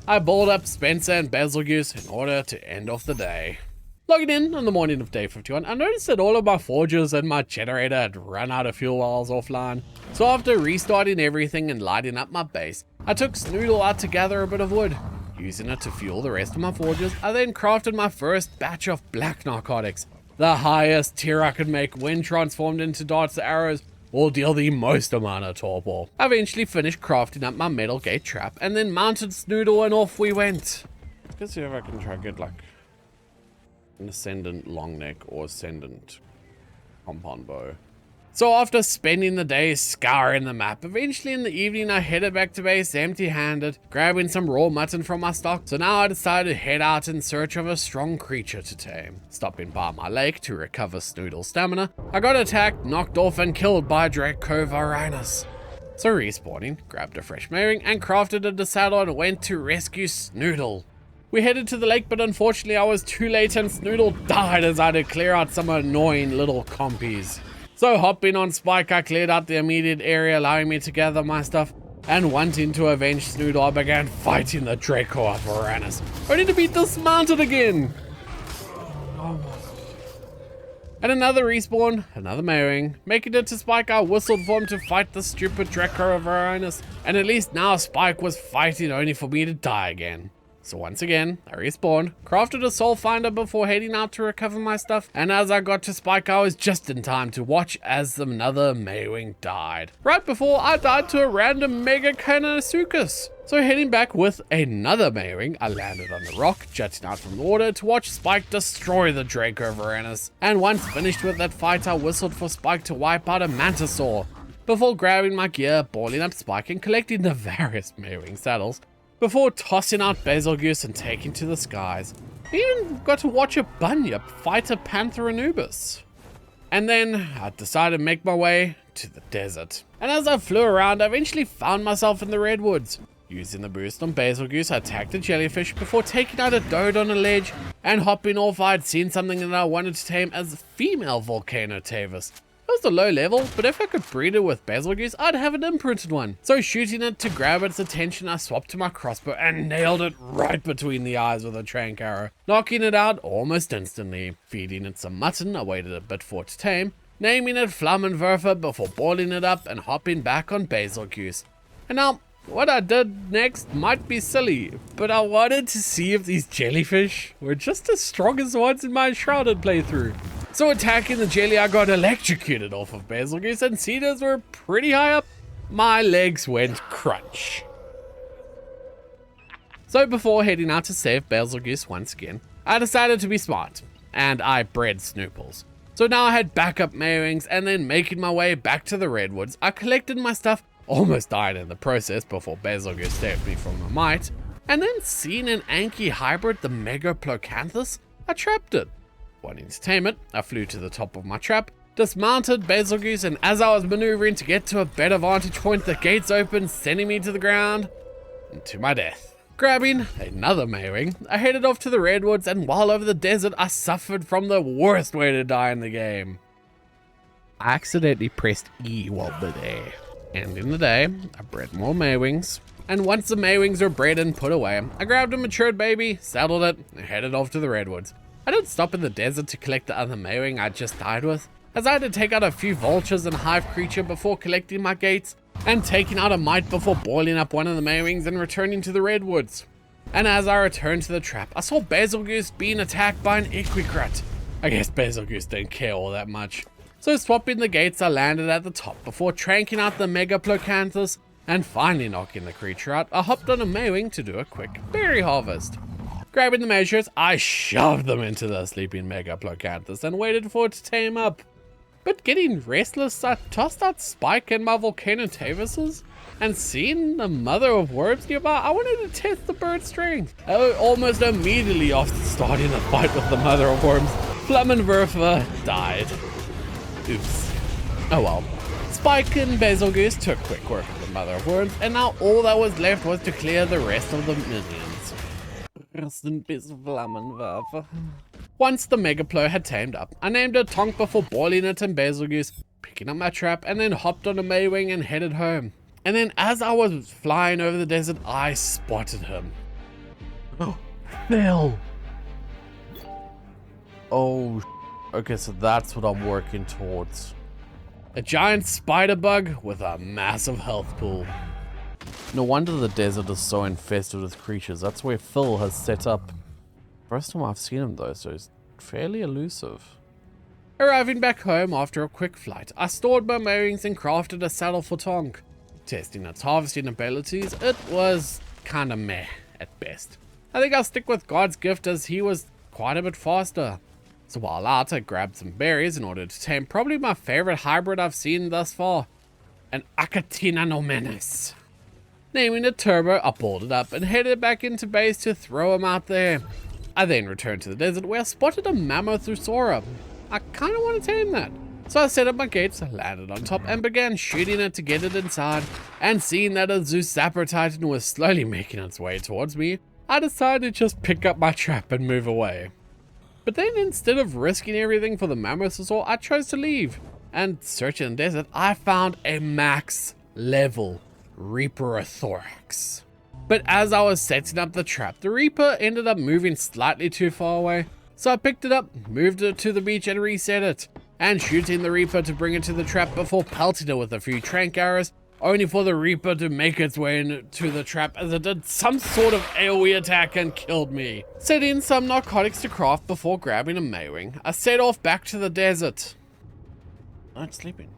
I balled up Spencer and Betelgeuse in order to end off the day. Logging in on the morning of day 51, I noticed that all of my forges and my generator had run out of fuel while I was offline. So after restarting everything and lighting up my base, I took Snoodle out to gather a bit of wood. Using it to fuel the rest of my forges, I then crafted my first batch of black narcotics. The highest tier I could make when transformed into darts or arrows will deal the most amount of torpor. I eventually finished crafting up my metal gate trap and then mounted Snoodle and off we went. Let's see if I can try to get like an ascendant long neck or ascendant compound bow. So after spending the day scouring the map, eventually in the evening I headed back to base empty-handed, grabbing some raw mutton from my stock. So now I decided to head out in search of a strong creature to tame. Stopping by my lake to recover Snoodle's stamina, I got attacked, knocked off and killed by Dracovarinus. So respawning, grabbed a fresh mairing and crafted a saddle and went to rescue Snoodle. We headed to the lake, but unfortunately I was too late and Snoodle died as I had to clear out some annoying little compies. So hopping on Spike, I cleared out the immediate area, allowing me to gather my stuff, and wanting to avenge Snoodle, I began fighting the Draco of Varanus, only to be dismounted again. Oh my god. And another respawn, another mairing. Making it to Spike, I whistled for him to fight the stupid Draco of Varanus, and at least now Spike was fighting only for me to die again. So once again, I respawned, crafted a soul finder before heading out to recover my stuff, and as I got to Spike, I was just in time to watch as another Maywing died. Right before I died to a random Mega Canasuchus. So heading back with another Maywing, I landed on a rock, jutting out from the water to watch Spike destroy the Draco Varanus. And once finished with that fight, I whistled for Spike to wipe out a Mantisaur, before grabbing my gear, balling up Spike and collecting the various Maywing saddles, before tossing out Betelgeuse and taking to the skies. I even got to watch a Bunyip fight a Panther Anubis. And then I decided to make my way to the desert. And as I flew around, I eventually found myself in the redwoods. Using the boost on Betelgeuse, I attacked a jellyfish before taking out a Dode on a ledge, and hopping off, I had seen something that I wanted to tame as a female Volcanotavis. It was a low level, but if I could breed it with Betelgeuse, I'd have an imprinted one. So shooting it to grab its attention, I swapped to my crossbow and nailed it right between the eyes with a trank arrow, knocking it out almost instantly. Feeding it some mutton, I waited a bit for it to tame, naming it Flammenwerfer before boiling it up and hopping back on Betelgeuse. And now, what I did next might be silly, but I wanted to see if these jellyfish were just as strong as the ones in my Shrouded playthrough. So attacking the jelly, I got electrocuted off of Betelgeuse, and cedars were pretty high up. My legs went crunch. So before heading out to save Betelgeuse once again, I decided to be smart, and I bred Snooples. So now I had backup Maywings, and then making my way back to the redwoods, I collected my stuff, almost died in the process before Betelgeuse saved me from a mite, and then seeing an Anki hybrid, the Megaplocanthus, I trapped it. Wanting to tame it, I flew to the top of my trap, dismounted Betelgeuse, and as I was maneuvering to get to a better vantage point, the gates opened, sending me to the ground, and to my death. Grabbing another Maywing, I headed off to the redwoods, and while over the desert, I suffered from the worst way to die in the game. I accidentally pressed E while there. And in the day, I bred more Maywings, and once the Maywings were bred and put away, I grabbed a matured baby, saddled it, and headed off to the redwoods. I didn't stop in the desert to collect the other Maywing I just died with, as I had to take out a few vultures and hive creature before collecting my gates, and taking out a mite before boiling up one of the Maywings and returning to the redwoods. And as I returned to the trap, I saw Betelgeuse being attacked by an Equicrat. I guess Betelgeuse didn't care all that much. So swapping the gates, I landed at the top before tranking out the Megaplocanthus, and finally knocking the creature out, I hopped on a Maywing to do a quick berry harvest. Grabbing the measures, I shoved them into the sleeping Megaplocanthus and waited for it to tame up. But getting restless, I tossed out Spike and my Volcanotavises, and seeing the mother of worms nearby, I wanted to test the bird's strength. Almost immediately after starting a fight with the mother of worms, Flammenwerfer died. Oops. Oh well. Spike and Betelgeuse took quick work of the mother of worms, and now all that was left was to clear the rest of the minions. Rest in peace, Flammenwerfer. Once the Megaplo had tamed up, I named it Tonk before boiling it in Betelgeuse, picking up my trap, and then hopped on a Maywing and headed home. And then as I was flying over the desert, I spotted him. Oh, Phil! Oh, okay, so that's what I'm working towards. A giant spider bug with a massive health pool. No wonder the desert is so infested with creatures. That's where Phil has set up. First time I've seen him though, so he's fairly elusive. Arriving back home after a quick flight, I stored my mowings and crafted a saddle for Tonk. Testing its harvesting abilities, it was kinda meh at best. I think I'll stick with God's gift as he was quite a bit faster. So while out, I grabbed some berries in order to tame probably my favorite hybrid I've seen thus far, an Acatina nomenis. Naming it Turbo, I pulled it up and headed back into base to throw him out there. I then returned to the desert where I spotted a Mammothusora. I kinda want to tame that. So I set up my gates, landed on top and began shooting it to get it inside, and seeing that a Zeus Zapper Titan was slowly making its way towards me, I decided to just pick up my trap and move away. But then instead of risking everything for the Mammothusor, I chose to leave. And searching the desert, I found a max level Reaper-a-thorax. But as I was setting up the trap, the Reaper ended up moving slightly too far away. So I picked it up, moved it to the beach and reset it. And shooting the Reaper to bring it to the trap before pelting it with a few trank arrows, only for the Reaper to make its way into the trap as it did some sort of AoE attack and killed me. Setting some narcotics to craft before grabbing a Maywing, I set off back to the desert. Not sleeping.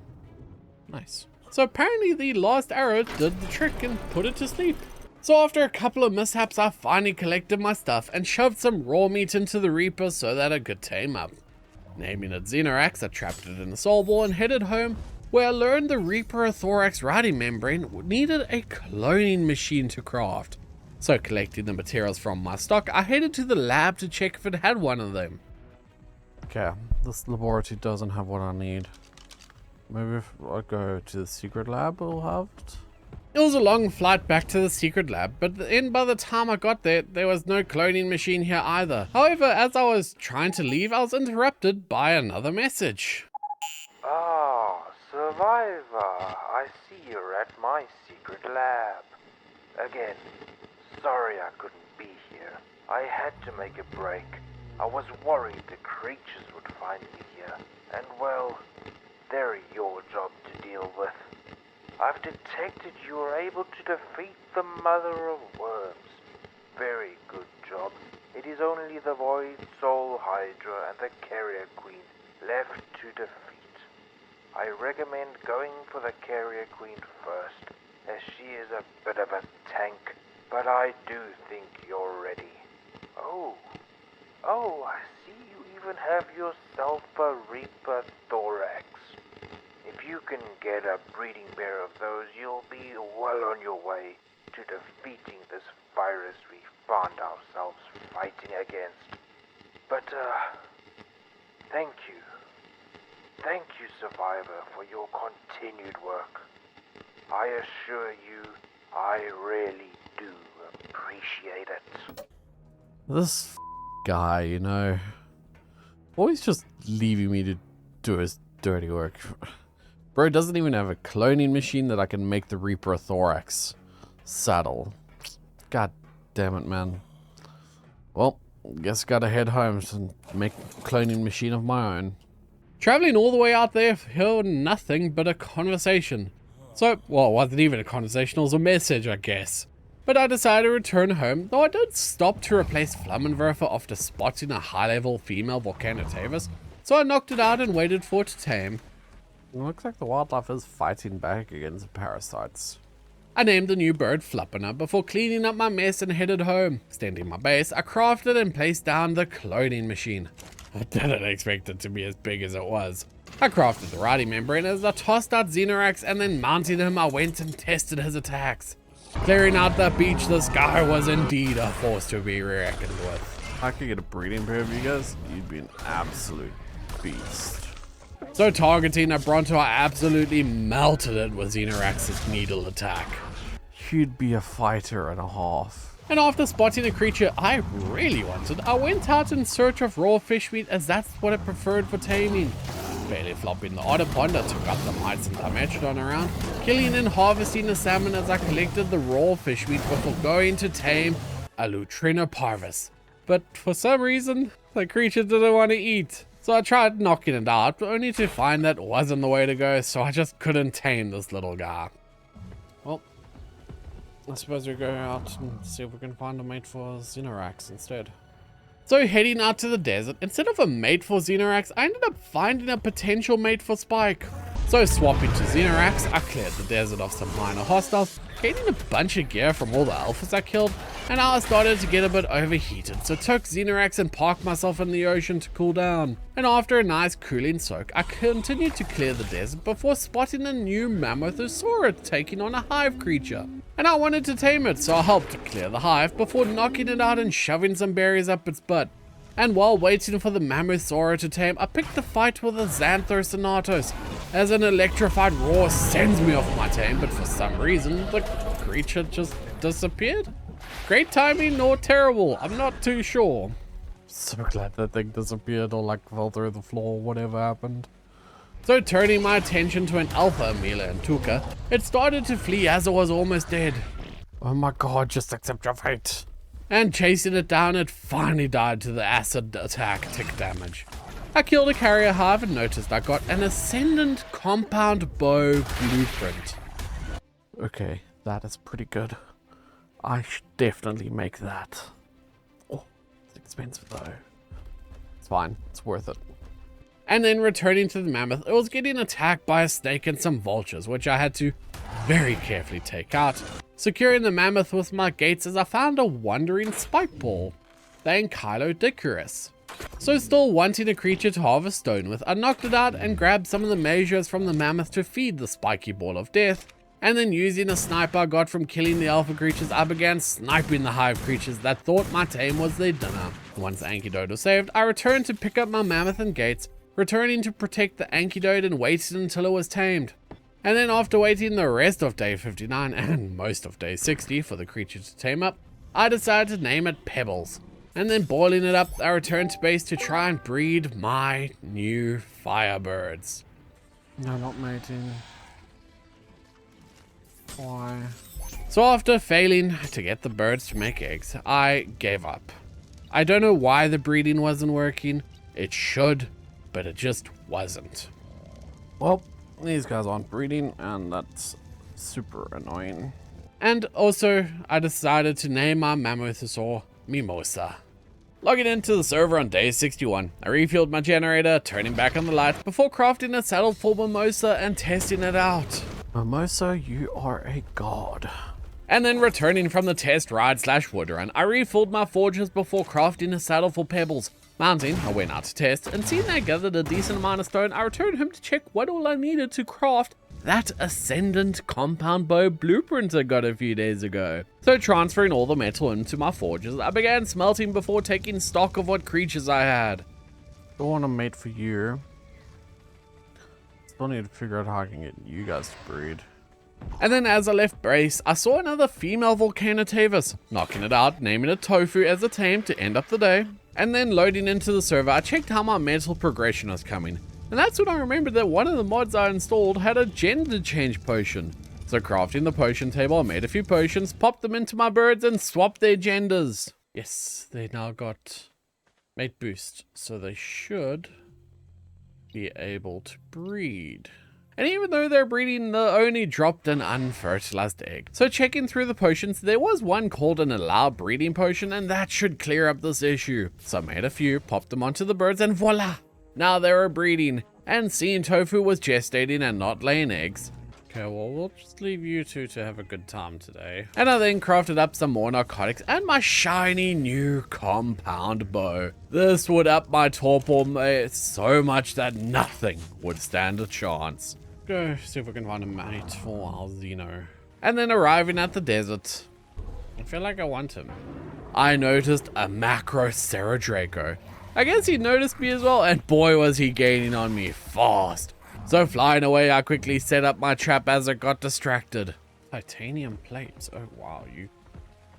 Nice. So apparently the last arrow did the trick and put it to sleep. So after a couple of mishaps, I finally collected my stuff and shoved some raw meat into the Reaper so that I could tame up. Naming it Xenorax, I trapped it in a soul ball and headed home, where I learned the Reaper-a-thorax writing membrane needed a cloning machine to craft. So collecting the materials from my stock, I headed to the lab to check if it had one of them. Okay, this laboratory doesn't have what I need. Maybe if I go to the secret lab, it'll have it. It was a long flight back to the secret lab, but by the time I got there, there was no cloning machine here either. However, as I was trying to leave, I was interrupted by another message. Ah, Survivor, I see you're at my secret lab. Again, sorry I couldn't be here. I had to make a break. I was worried the creatures would find me here, and well, they're your job to deal with. I've detected you are able to defeat the Mother of Worms. Very good job. It is only the Void Soul Hydra and the Carrier Queen left to defeat. I recommend going for the Carrier Queen first, as she is a bit of a tank, but I do think you're ready. Oh, I see you even have yourself a Reaper Thorax. If you can get a breeding pair of those, you'll be well on your way to defeating this virus we found ourselves fighting against. But, thank you. Thank you, Survivor, for your continued work. I assure you, I really do appreciate it. This guy, you know, always just leaving me to do his dirty work. Bro doesn't even have a cloning machine that I can make the Reaper-a-thorax saddle. God damn it, man. Well, guess gotta head home and make a cloning machine of my own. Traveling all the way out there for nothing but a conversation. So, well, it wasn't even a conversation, it was a message, I guess. But I decided to return home, though I did stop to replace Flammenwerfer after spotting a high-level female Volcanotavus, so I knocked it out and waited for it to tame. It looks like the wildlife is fighting back against the parasites. I named the new bird Flappana before cleaning up my mess and headed home. Standing my base, I crafted and placed down the cloning machine. I didn't expect it to be as big as it was. I crafted the writing membrane as I tossed out Xenorax, and then mounting him I went and tested his attacks. Clearing out the beach, this guy was indeed a force to be reckoned with. If I could get a breeding pair of you guys, you'd be an absolute beast. So targeting a Bronto, I absolutely melted it with Xenorax's needle attack. You'd be a fighter and a half. And after spotting a creature I really wanted, I went out in search of raw fish meat as that's what I preferred for taming. Barely flopping the otter pond, I took up the mites and dimetrodon around, killing and harvesting the salmon as I collected the raw fish meat before going to tame a Lutrina parvis. But for some reason, the creature didn't want to eat. So I tried knocking it out, only to find that wasn't the way to go, so I just couldn't tame this little guy. Well, I suppose we go out and see if we can find a mate for Xenorax instead. So heading out to the desert, instead of a mate for Xenorax, I ended up finding a potential mate for Spike. So swapping to Xenorax, I cleared the desert of some minor hostiles, gaining a bunch of gear from all the alphas I killed, and now I started to get a bit overheated, so took Xenorax and parked myself in the ocean to cool down. And after a nice cooling soak, I continued to clear the desert before spotting a new Mammothosaurid taking on a hive creature. And I wanted to tame it, so I helped to clear the hive before knocking it out and shoving some berries up its butt. And while waiting for the Mammothosaurid to tame, I picked a fight with a Xanthosanatos, as an electrified roar sends me off my tame, but for some reason, the creature just disappeared. Great timing or terrible, I'm not too sure. So glad that thing disappeared or like fell through the floor, whatever happened. So turning my attention to an alpha, Mila and Tuka, it started to flee as it was almost dead. Oh my god, just accept your fate. And chasing it down, it finally died to the acid attack tick damage. I killed a carrier hive and noticed I got an Ascendant Compound Bow blueprint. Okay, that is pretty good. I should definitely make that. Oh, it's expensive though. It's fine, it's worth it. And then returning to the mammoth, it was getting attacked by a snake and some vultures, which I had to very carefully take out. Securing the mammoth with my gates as I found a wandering spike ball, the Ankylodicurus. So still wanting a creature to harvest stone with, I knocked it out and grabbed some of the measures from the mammoth to feed the spiky ball of death. And then using a sniper I got from killing the alpha creatures, I began sniping the hive creatures that thought my tame was their dinner. Once the antidote was saved, I returned to pick up my mammoth and gates, returning to protect the antidote and waited until it was tamed. And then after waiting the rest of day 59 and most of day 60 for the creature to tame up, I decided to name it Pebbles. And then boiling it up, I returned to base to try and breed my new firebirds. No, not mating. Why? So after failing to get the birds to make eggs, I gave up. I don't know why the breeding wasn't working. It should, but it just wasn't. Well, these guys aren't breeding, and that's super annoying. And also, I decided to name my Mammothosaurid Mimosa. Logging into the server on day 61, I refueled my generator, turning back on the lights before crafting a saddle for Mimosa and testing it out. Mimosa, you are a god. And then returning from the test ride / wood run, I refilled my forges before crafting a saddle for Pebbles. Mounting, I went out to test, and seeing I gathered a decent amount of stone, I returned home to check what all I needed to craft that Ascendant Compound Bow blueprint I got a few days ago. So transferring all the metal into my forges, I began smelting before taking stock of what creatures I had. I want to mate for you. Still need to figure out how I can get you guys to breed. And then as I left base, I saw another female Volcanotavis, knocking it out, naming it Tofu as a tame to end up the day. And then loading into the server, I checked how my mental progression was coming. And that's when I remembered that one of the mods I installed had a gender change potion. So crafting the potion table, I made a few potions, popped them into my birds and swapped their genders. Yes, they now got mate boost, so they should be able to breed. And even though they're breeding, they only dropped an unfertilized egg. So checking through the potions, there was one called an allow breeding potion, and that should clear up this issue. So I made a few, popped them onto the birds, and voila! Now they were breeding, and seeing Tofu was gestating and not laying eggs. Okay, well, we'll just leave you two to have a good time today. And I then crafted up some more narcotics and my shiny new compound bow. This would up my torpor so much that nothing would stand a chance. Go see if we can find a mate for our Xeno. And then arriving at the desert, I feel like I want him. I noticed a macro Draco. I guess he noticed me as well, and boy was he gaining on me fast. So flying away, I quickly set up my trap as it got distracted. Titanium plates, oh wow,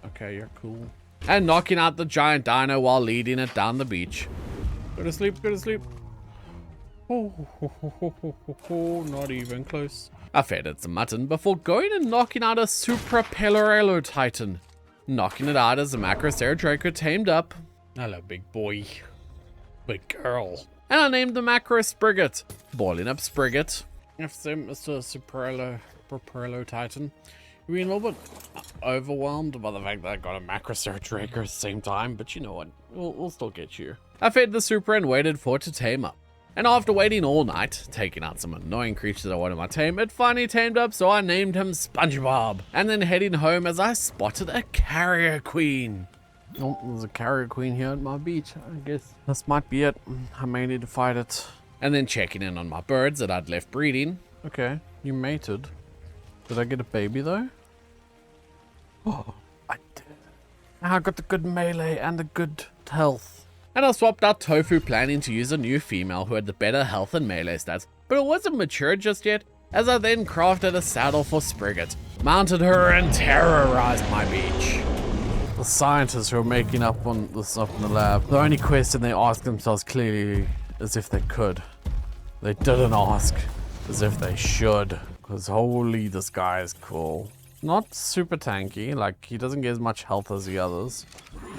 okay, you're cool. And knocking out the giant dino while leading it down the beach. Go to sleep, go to sleep. Oh, not even close. I fed it some mutton before going and knocking out a Suprapelorello Titan. Knocking it out as the macro Draco tamed up. Hello, big boy. Big girl. And I named the macro Sprigget. Boiling up Sprigget. If Mr. Suprapelorello Titan. You mean a little bit overwhelmed by the fact that I got a macro search raker at the same time, but you know what? We'll still get you. I fed the super and waited for it to tame up. And after waiting all night, taking out some annoying creatures I wanted my tame, it finally tamed up, so I named him SpongeBob. And then heading home as I spotted a carrier queen. Oh, there's a carrier queen here at my beach. I guess this might be it. I may need to fight it. And then checking in on my birds that I'd left breeding. Okay, you mated. Did I get a baby though? Oh, I did. I got the good melee and the good health. And I swapped out Tofu, planning to use a new female who had the better health and melee stats, but it wasn't mature just yet, as I then crafted a saddle for Sprigget, mounted her and terrorized my beach. The scientists who are making up on this up in the lab, the only question they asked themselves clearly is if they could. They didn't ask as if they should, because holy, this guy is cool. Not super tanky, like he doesn't get as much health as the others.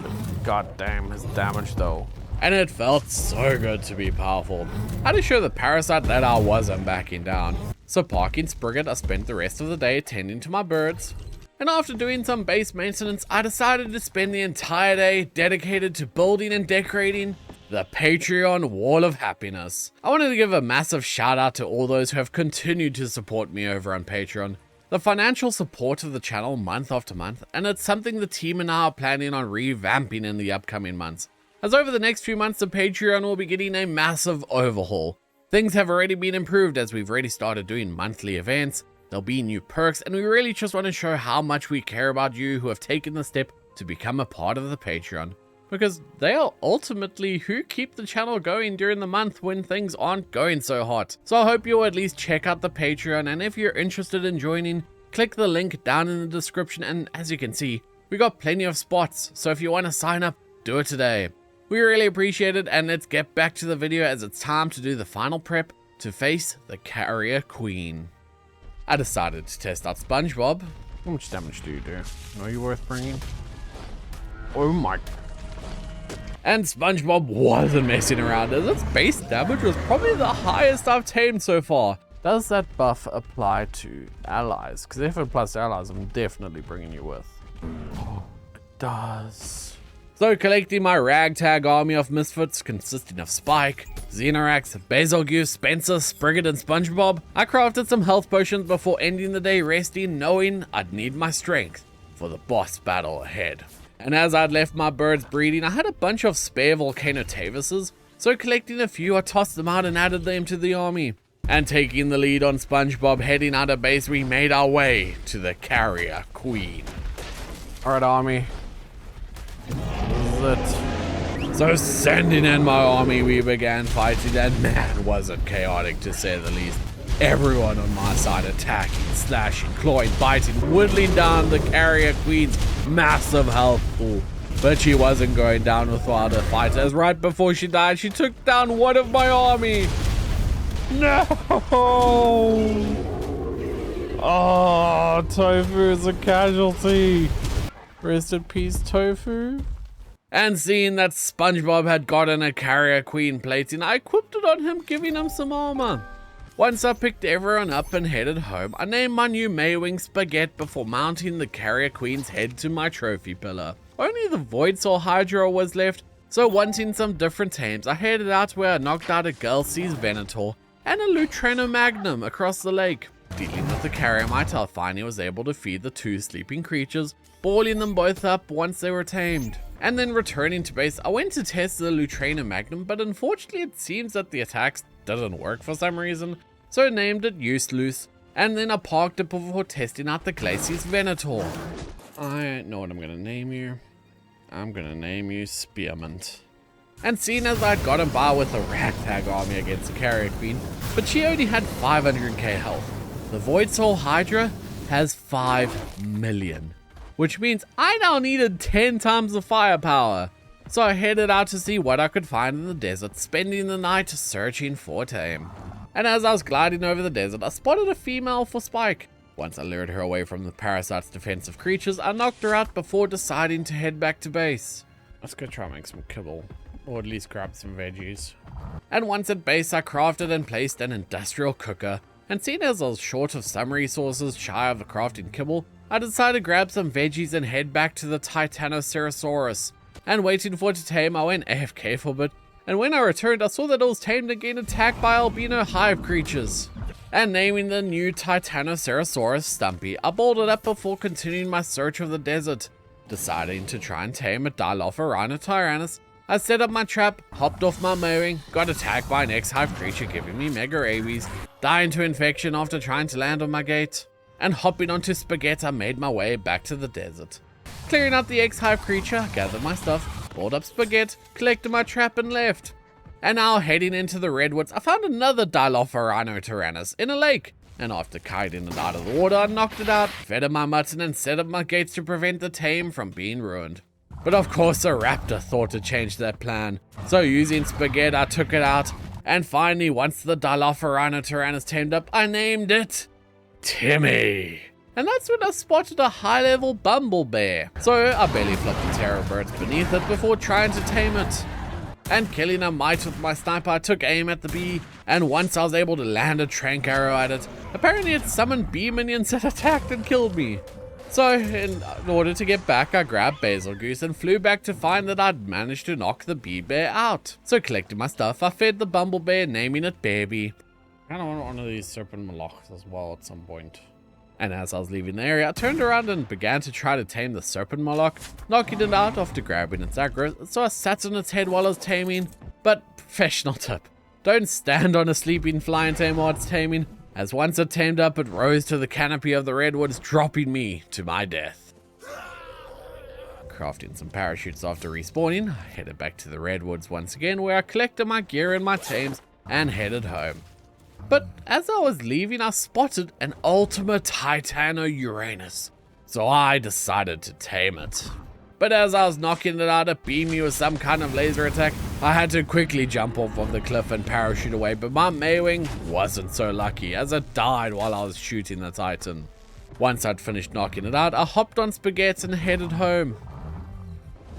But god damn his damage though. And it felt so good to be powerful. I had to show the Parasite that I wasn't backing down. So parking Sprigget, I spent the rest of the day tending to my birds. And after doing some base maintenance, I decided to spend the entire day dedicated to building and decorating the Patreon Wall of Happiness. I wanted to give a massive shout out to all those who have continued to support me over on Patreon. The financial support of the channel month after month, and it's something the team and I are planning on revamping in the upcoming months. As over the next few months, the Patreon will be getting a massive overhaul. Things have already been improved as we've already started doing monthly events, there'll be new perks, and we really just want to show how much we care about you who have taken the step to become a part of the Patreon. Because they are ultimately who keep the channel going during the month when things aren't going so hot. So I hope you'll at least check out the Patreon, and if you're interested in joining, click the link down in the description, and as you can see, we got plenty of spots, so if you want to sign up, do it today. We really appreciate it, and let's get back to the video as it's time to do the final prep to face the Carrier Queen. I decided to test out SpongeBob. How much damage do you do? Are you worth bringing? Oh my. And SpongeBob wasn't messing around, as its base damage was probably the highest I've tamed so far. Does that buff apply to allies? Because if it applies to allies, I'm definitely bringing you with. Oh, it does. So collecting my ragtag army of misfits consisting of Spike, Xenorax, Betelgeuse, Spencer, Sprigget, and SpongeBob, I crafted some health potions before ending the day resting, knowing I'd need my strength for the boss battle ahead. And as I'd left my birds breeding, I had a bunch of spare Volcanotavises, so collecting a few, I tossed them out and added them to the army. And taking the lead on SpongeBob heading out of base, we made our way to the Carrier Queen. Alright, army. This is it. So sending in my army, we began fighting, and man, was it chaotic to say the least. Everyone on my side attacking, slashing, clawing, biting, whittling down the Carrier Queen's massive health pool. But she wasn't going down without a fight, as right before she died, she took down one of my army. No! Oh, Tofu is a casualty. Rest in peace, Tofu. And seeing that SpongeBob had gotten a Carrier Queen plating, I equipped it on him, giving him some armor. Once I picked everyone up and headed home, I named my new Maywing Spaghetti before mounting the Carrier Queen's head to my trophy pillar. Only the Void Soul Hydra was left, so wanting some different tames, I headed out where I knocked out a Gulsea's Venator and a Lutrano Magnum across the lake. Dealing with the Carriamite, I finally was able to feed the two sleeping creatures, balling them both up once they were tamed. And then returning to base, I went to test the Lutrano Magnum, but unfortunately it seems that the attacks didn't work for some reason, so I named it Useless, and then I parked it before testing out the Glacius Venator. I know what I'm gonna name you. I'm gonna name you Spearmint. And seeing as I'd gotten by with a ragtag army against the Carrier Queen, but she only had 500k health, the Void Soul Hydra has 5 million, which means I now needed 10 times the firepower. So I headed out to see what I could find in the desert, spending the night searching for tame. And as I was gliding over the desert, I spotted a female for Spike. Once I lured her away from the Parasite's defensive creatures, I knocked her out before deciding to head back to base. Let's go try and make some kibble, or at least grab some veggies. And once at base, I crafted and placed an industrial cooker, and seeing as I was short of some resources shy of the crafting kibble, I decided to grab some veggies and head back to the Titanoceratosaurus. And waiting for it to tame, I went AFK for a bit. And when I returned, I saw that it was tamed again, attacked by albino hive creatures. And naming the new Titanoceratosaurus Stumpy, I balled it up before continuing my search of the desert. Deciding to try and tame a Dilophosaurus, I set up my trap, hopped off my mowing, got attacked by an X-hive creature giving me mega rabies, dying to infection after trying to land on my gate, and hopping onto Spaghetti, I made my way back to the desert. Clearing out the X-hive creature, gathered my stuff, pulled up Spaghetti, collected my trap and left. And now heading into the redwoods, I found another Dilophosaurus in a lake. And after kiting it out of the water, I knocked it out, fed it my mutton and set up my gates to prevent the tame from being ruined. But of course a raptor thought to change that plan. So using Spaghetti, I took it out. And finally, once the Dilophosaurus tamed up, I named it Timmy. And that's when I spotted a high-level bumble bear. So I barely flipped the terror birds beneath it before trying to tame it. And killing a mite with my sniper, I took aim at the bee, and once I was able to land a trank arrow at it, apparently it summoned bee minions that attacked and killed me. So in order to get back, I grabbed Basil Goose and flew back to find that I'd managed to knock the bee bear out. So collecting my stuff, I fed the bumble bear, naming it Baby. I kind of want one of these serpent molochs as well at some point. And as I was leaving the area, I turned around and began to try to tame the serpent moloch, knocking it out after grabbing its aggro, so I sat on its head while I was taming. But professional tip, don't stand on a sleeping fly and tame while it's taming, as once it tamed up, it rose to the canopy of the redwoods, dropping me to my death. Crafting some parachutes after respawning, I headed back to the redwoods once again, where I collected my gear and my tames and headed home. But as I was leaving, I spotted an Ultima Titano-Uranus, so I decided to tame it. But as I was knocking it out, it beamed me with some kind of laser attack. I had to quickly jump off of the cliff and parachute away, but my Maywing wasn't so lucky, as it died while I was shooting the Titan. Once I'd finished knocking it out, I hopped on Spaghetti and headed home.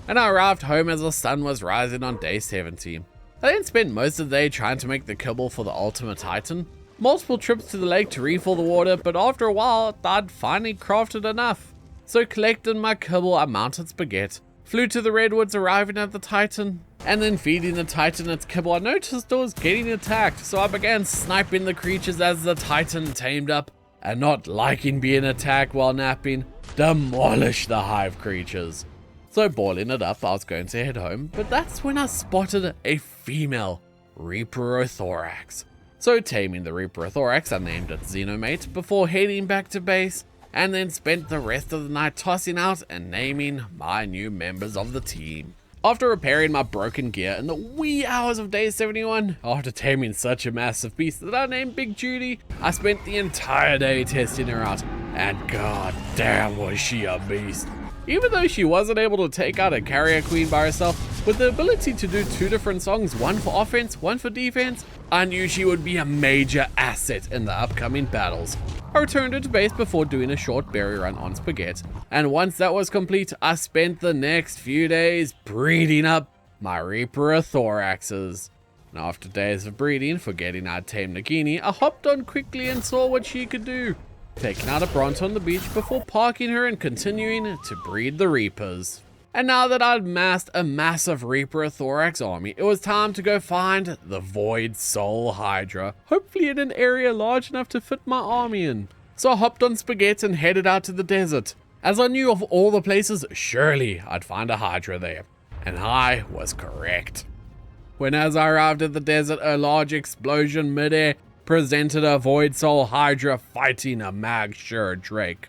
And I arrived home as the sun was rising on day 17. I then spent most of the day trying to make the kibble for the Ultima Titan. Multiple trips to the lake to refill the water, but after a while, I'd finally crafted enough. So collecting my kibble, I mounted Spaghetti, flew to the redwoods, arriving at the Titan, and then feeding the Titan its kibble. I noticed it was getting attacked, so I began sniping the creatures as the Titan tamed up, and not liking being attacked while napping, demolished the hive creatures. So boiling it up, I was going to head home, but that's when I spotted a female Reaperothorax. So taming the Reaperothorax, I named it Xenomate before heading back to base, and then spent the rest of the night tossing out and naming my new members of the team. After repairing my broken gear in the wee hours of day 71, after taming such a massive beast that I named Big Judy, I spent the entire day testing her out, and god damn was she a beast. Even though she wasn't able to take out a carrier queen by herself, with the ability to do 2 different songs, one for offense, one for defense, I knew she would be a major asset in the upcoming battles. I returned her to base before doing a short berry run on Spaghetti, and once that was complete, I spent the next few days breeding up my Reaperothoraxes. And after days of breeding, forgetting I'd tamed Nagini, I hopped on quickly and saw what she could do. Taking out a Bronto on the beach before parking her and continuing to breed the Reapers. And now that I'd massed a massive Reaperothorax army, it was time to go find the Void Soul Hydra, hopefully in an area large enough to fit my army in. So I hopped on Spaghetti and headed out to the desert, as I knew of all the places, surely I'd find a Hydra there. And I was correct. When as I arrived at the desert, a large explosion midair presented a Void Soul Hydra fighting a Mag-Sure Drake.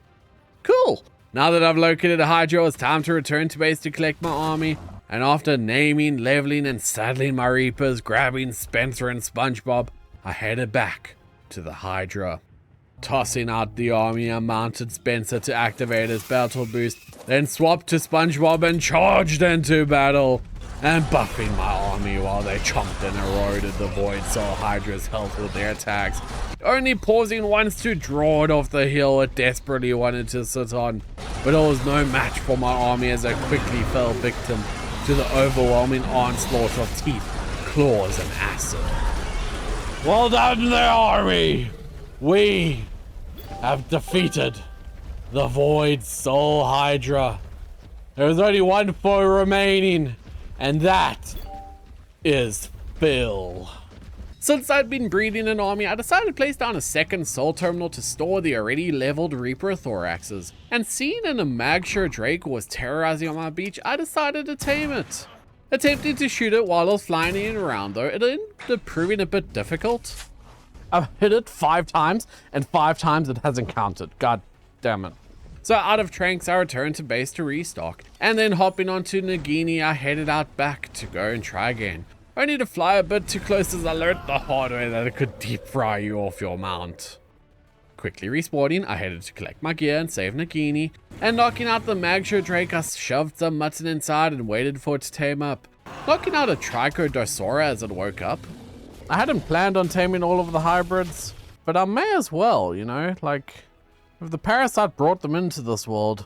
Cool! Now that I've located a Hydra, it's time to return to base to collect my army, and after naming, leveling, and saddling my Reapers, grabbing Spencer and SpongeBob, I headed back to the Hydra. Tossing out the army, I mounted Spencer to activate his battle boost, then swapped to SpongeBob and charged into battle, and buffing my army while they chomped and eroded the Void Soul Hydra's health with their attacks, only pausing once to draw it off the hill it desperately wanted to sit on. But it was no match for my army as I quickly fell victim to the overwhelming onslaught of teeth, claws, and acid. Well done there, army! We have defeated The Void Soul Hydra. There's only one foe remaining, and that is Phil. Since I'd been breeding an army, I decided to place down a second soul terminal to store the already leveled Reaper thoraxes. And seeing an Magshire Drake was terrorizing on my beach, I decided to tame it. Attempting to shoot it while I was flying in around though, it ended up proving a bit difficult. I've hit it 5 times, and 5 times it hasn't counted. God damn it. So out of tranks, I returned to base to restock. And then hopping onto Nagini, I headed out back to go and try again. Only to fly a bit too close as I learnt the hard way that it could deep fry you off your mount. Quickly respawning, I headed to collect my gear and save Nagini. And knocking out the Magshire Drake, I shoved some mutton inside and waited for it to tame up. Knocking out a Trichodosora as it woke up. I hadn't planned on taming all of the hybrids, but I may as well, you know, like, if the Parasite brought them into this world,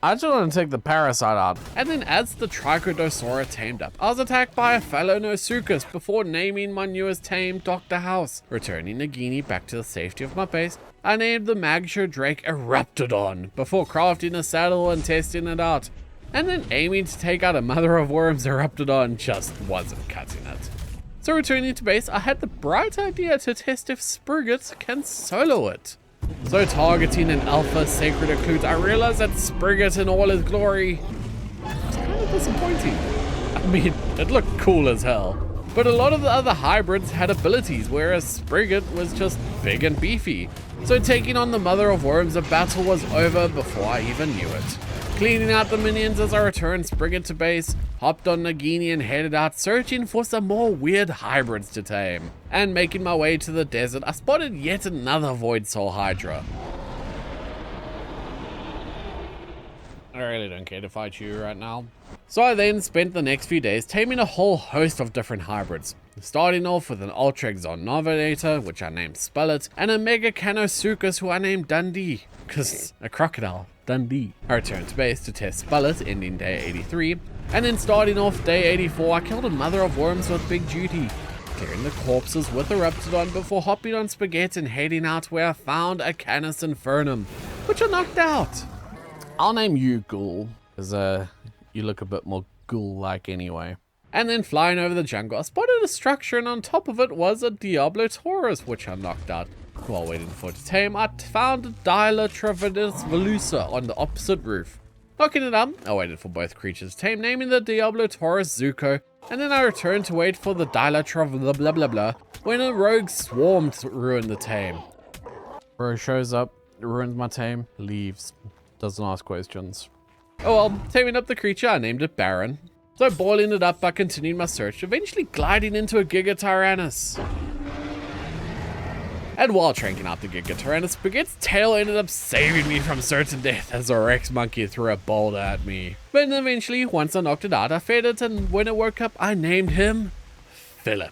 I just want to take the Parasite out. And then as the Trichodosora tamed up, I was attacked by a fellow Nosuchus before naming my newest tame, Dr. House. Returning Nagini back to the safety of my base, I named the Magshire Drake Eruptodon before crafting a saddle and testing it out. And then aiming to take out a Mother of Worms Eruptodon just wasn't cutting it. So returning to base, I had the bright idea to test if Spriggett can solo it. So targeting an alpha sacred occlude, I realized that Spriggett in all his glory was kind of disappointing. I mean, it looked cool as hell. But a lot of the other hybrids had abilities, whereas Spriggett was just big and beefy. So taking on the Mother of Worms, the battle was over before I even knew it. Cleaning out the minions as I returned Spriggett to base, hopped on Nagini and headed out searching for some more weird hybrids to tame. And making my way to the desert, I spotted yet another Void Soul Hydra. I really don't care to fight you right now. So I then spent the next few days taming a whole host of different hybrids. Starting off with an Ultra Exon Nominator, which I named Spillet, and a Mega Canosuchus, who I named Dundee, cause a crocodile. Dundee. I returned to base to test Spillet, ending day 83, and then starting off day 84, I killed a Mother of Worms with Big Duty, clearing the corpses with Eruptodon before hopping on Spaghetti and heading out where I found a Canis Infernum, which I knocked out. I'll name you Ghoul, because you look a bit more ghoul-like anyway. And then flying over the jungle, I spotted a structure and on top of it was a Diablo Taurus, which I knocked out. While waiting for it to tame, I found a Dilatravidus Velusa on the opposite roof. Knocking it up, I waited for both creatures to tame, naming the Diablo Taurus Zuko, and then I returned to wait for the Dilatravidus blah blah blah, when a rogue swarm to ruin the tame. Bro shows up, ruins my tame, leaves, doesn't ask questions. Oh well, taming up the creature, I named it Baron. So boiling it up, I continued my search, eventually gliding into a Giga Tyrannus. And while tranking out the Giga Tyrannus, Spaghetti's tail ended up saving me from certain death as a Rex monkey threw a boulder at me. But eventually, once I knocked it out, I fed it, and when it woke up, I named him Philip.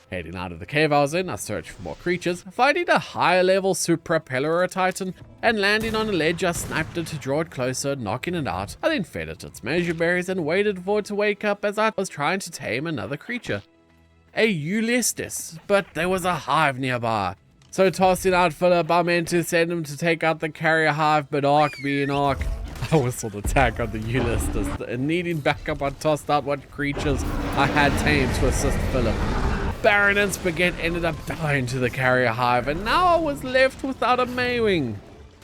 Heading out of the cave I was in, I searched for more creatures, finding a higher level Suprapellator Titan, and landing on a ledge, I sniped it to draw it closer, knocking it out. I then fed it its measure berries and waited for it to wake up as I was trying to tame another creature. A Ulysses, but there was a hive nearby. So tossing out Philip, I meant to send him to take out the carrier hive, but Ark being Ark, I whistled attack on the Ulysses, and needing backup, I tossed out what creatures I had tamed to assist Philip. Baron and Spaghetti ended up dying to the carrier hive, and now I was left without a Maywing.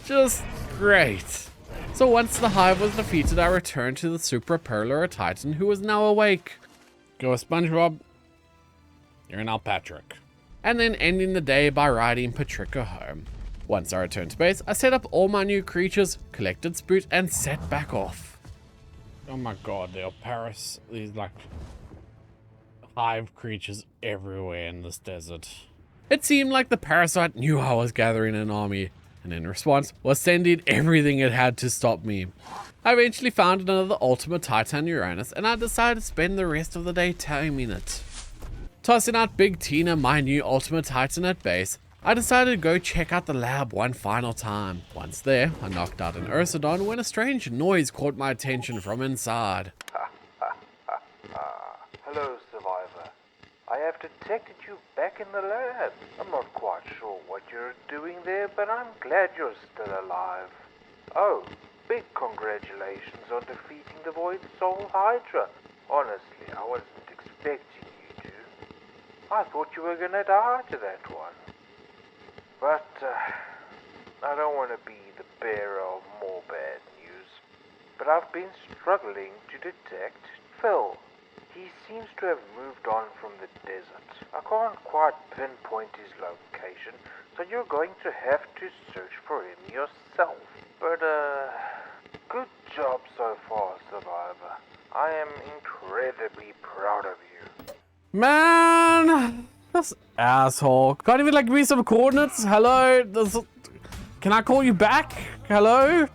Just great. So once the hive was defeated, I returned to the Suprapellator Titan, who was now awake. Go SpongeBob. You're now Patrick. And then ending the day by riding Patricia home. Once I returned to base, I set up all my new creatures, collected Spoot, and set back off. Oh my god, there are these like hive creatures everywhere in this desert. It seemed like the Parasite knew I was gathering an army, and in response was sending everything it had to stop me. I eventually found another Ultimate Titan Uranus, and I decided to spend the rest of the day taming it. Tossing out Big Tina, my new Ultimate Titan at base, I decided to go check out the lab one final time. Once there, I knocked out an Ursodon when a strange noise caught my attention from inside. Hello, Survivor. I have detected you back in the lab. I'm not quite sure what you're doing there, but I'm glad you're still alive. Oh, big congratulations on defeating the Void Soul Hydra. Honestly, I wasn't expecting you to. I thought you were gonna die to that one. But, I don't want to be the bearer of more bad news. But I've been struggling to detect Phil. He seems to have moved on from the desert. I can't quite pinpoint his location, so you're going to have to search for him yourself. But, good job so far, Survivor. I am incredibly proud of you. Man, this asshole. Can't even like give me some coordinates. Hello? Can I call you back? Hello?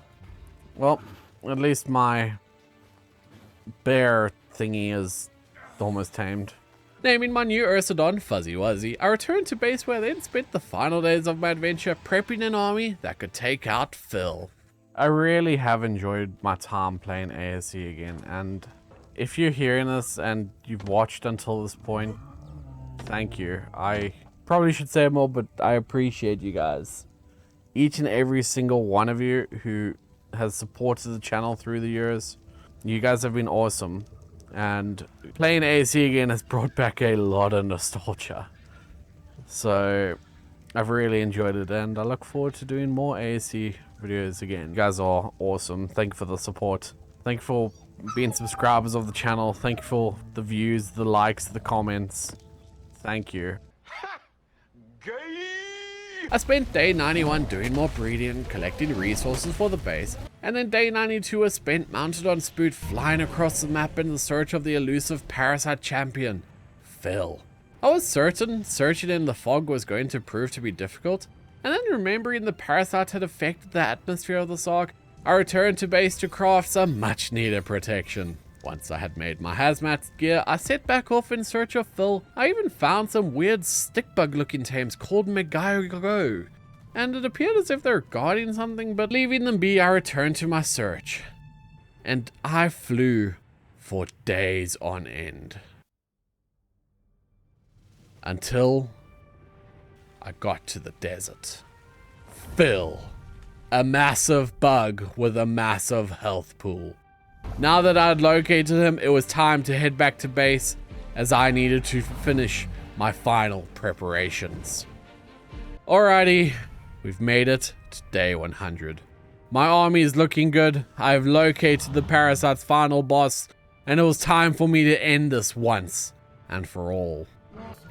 Well, at least my bear thingy is almost tamed. Naming my new Ursidon Fuzzy Wuzzy, I returned to base where I then spent the final days of my adventure prepping an army that could take out Phil. I really have enjoyed my time playing ASE again, and if you're hearing this and you've watched until this point, thank you. I probably should say more, but I appreciate you guys. Each and every single one of you who has supported the channel through the years. You guys have been awesome. And playing ASE again has brought back a lot of nostalgia. So I've really enjoyed it, and I look forward to doing more ASE videos again. You guys are awesome. Thank you for the support. Thank you for being subscribers of the channel. Thank you for the views, the likes, the comments. Thank you. I spent day 91 doing more breeding and collecting resources for the base, and then day 92 was spent mounted on Spoot flying across the map in the search of the elusive Parasite champion, Phil. I was certain searching in the fog was going to prove to be difficult, and then remembering the Parasite had affected the atmosphere of the Ark, I returned to base to craft some much needed protection. Once I had made my hazmat gear, I set back off in search of Phil. I even found some weird stickbug looking tames called Megago, and it appeared as if they were guarding something, but leaving them be, I returned to my search. And I flew for days on end. Until I got to the desert. Phil, a massive bug with a massive health pool. Now that I had located him, it was time to head back to base, as I needed to finish my final preparations. Alrighty, we've made it to day 100. My army is looking good. I have located the Parasite's final boss, and it was time for me to end this once and for all.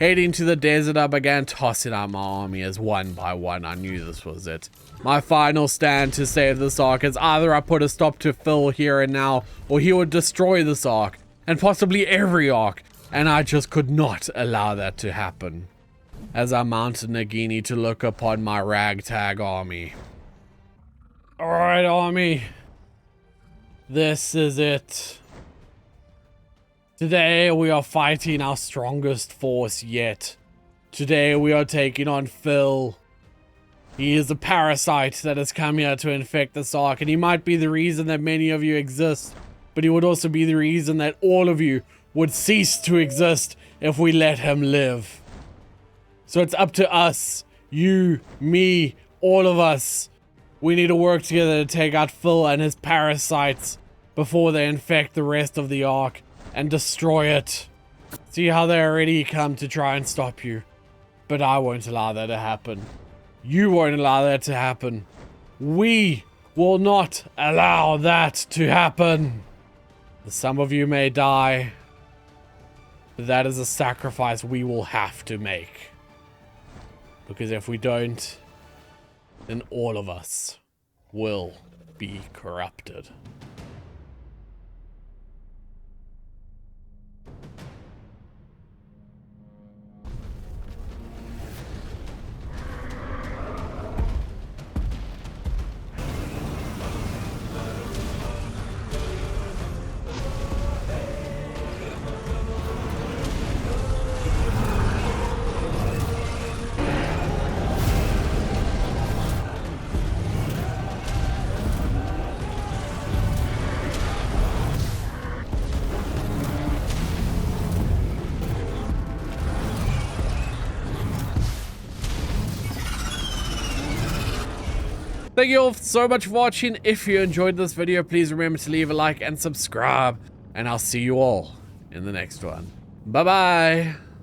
Heading to the desert, I began tossing out my army as one by one I knew this was it. My final stand to save this Ark is either I put a stop to Phil here and now, or he would destroy this Ark, and possibly every Ark, and I just could not allow that to happen. As I mounted Nagini to look upon my ragtag army. Alright, army. This is it. Today we are fighting our strongest force yet. Today we are taking on Phil. He is a parasite that has come here to infect this Ark, and he might be the reason that many of you exist, but he would also be the reason that all of you would cease to exist if we let him live. So it's up to us, you, me, all of us. We need to work together to take out Phil and his parasites before they infect the rest of the Ark and destroy it. See how they already come to try and stop you, but I won't allow that to happen. You won't allow that to happen. We will not allow that to happen. Some of you may die, but that is a sacrifice we will have to make. Because if we don't, then all of us will be corrupted. Thank you all so much for watching. If you enjoyed this video, please remember to leave a like and subscribe. And I'll see you all in the next one. Bye-bye.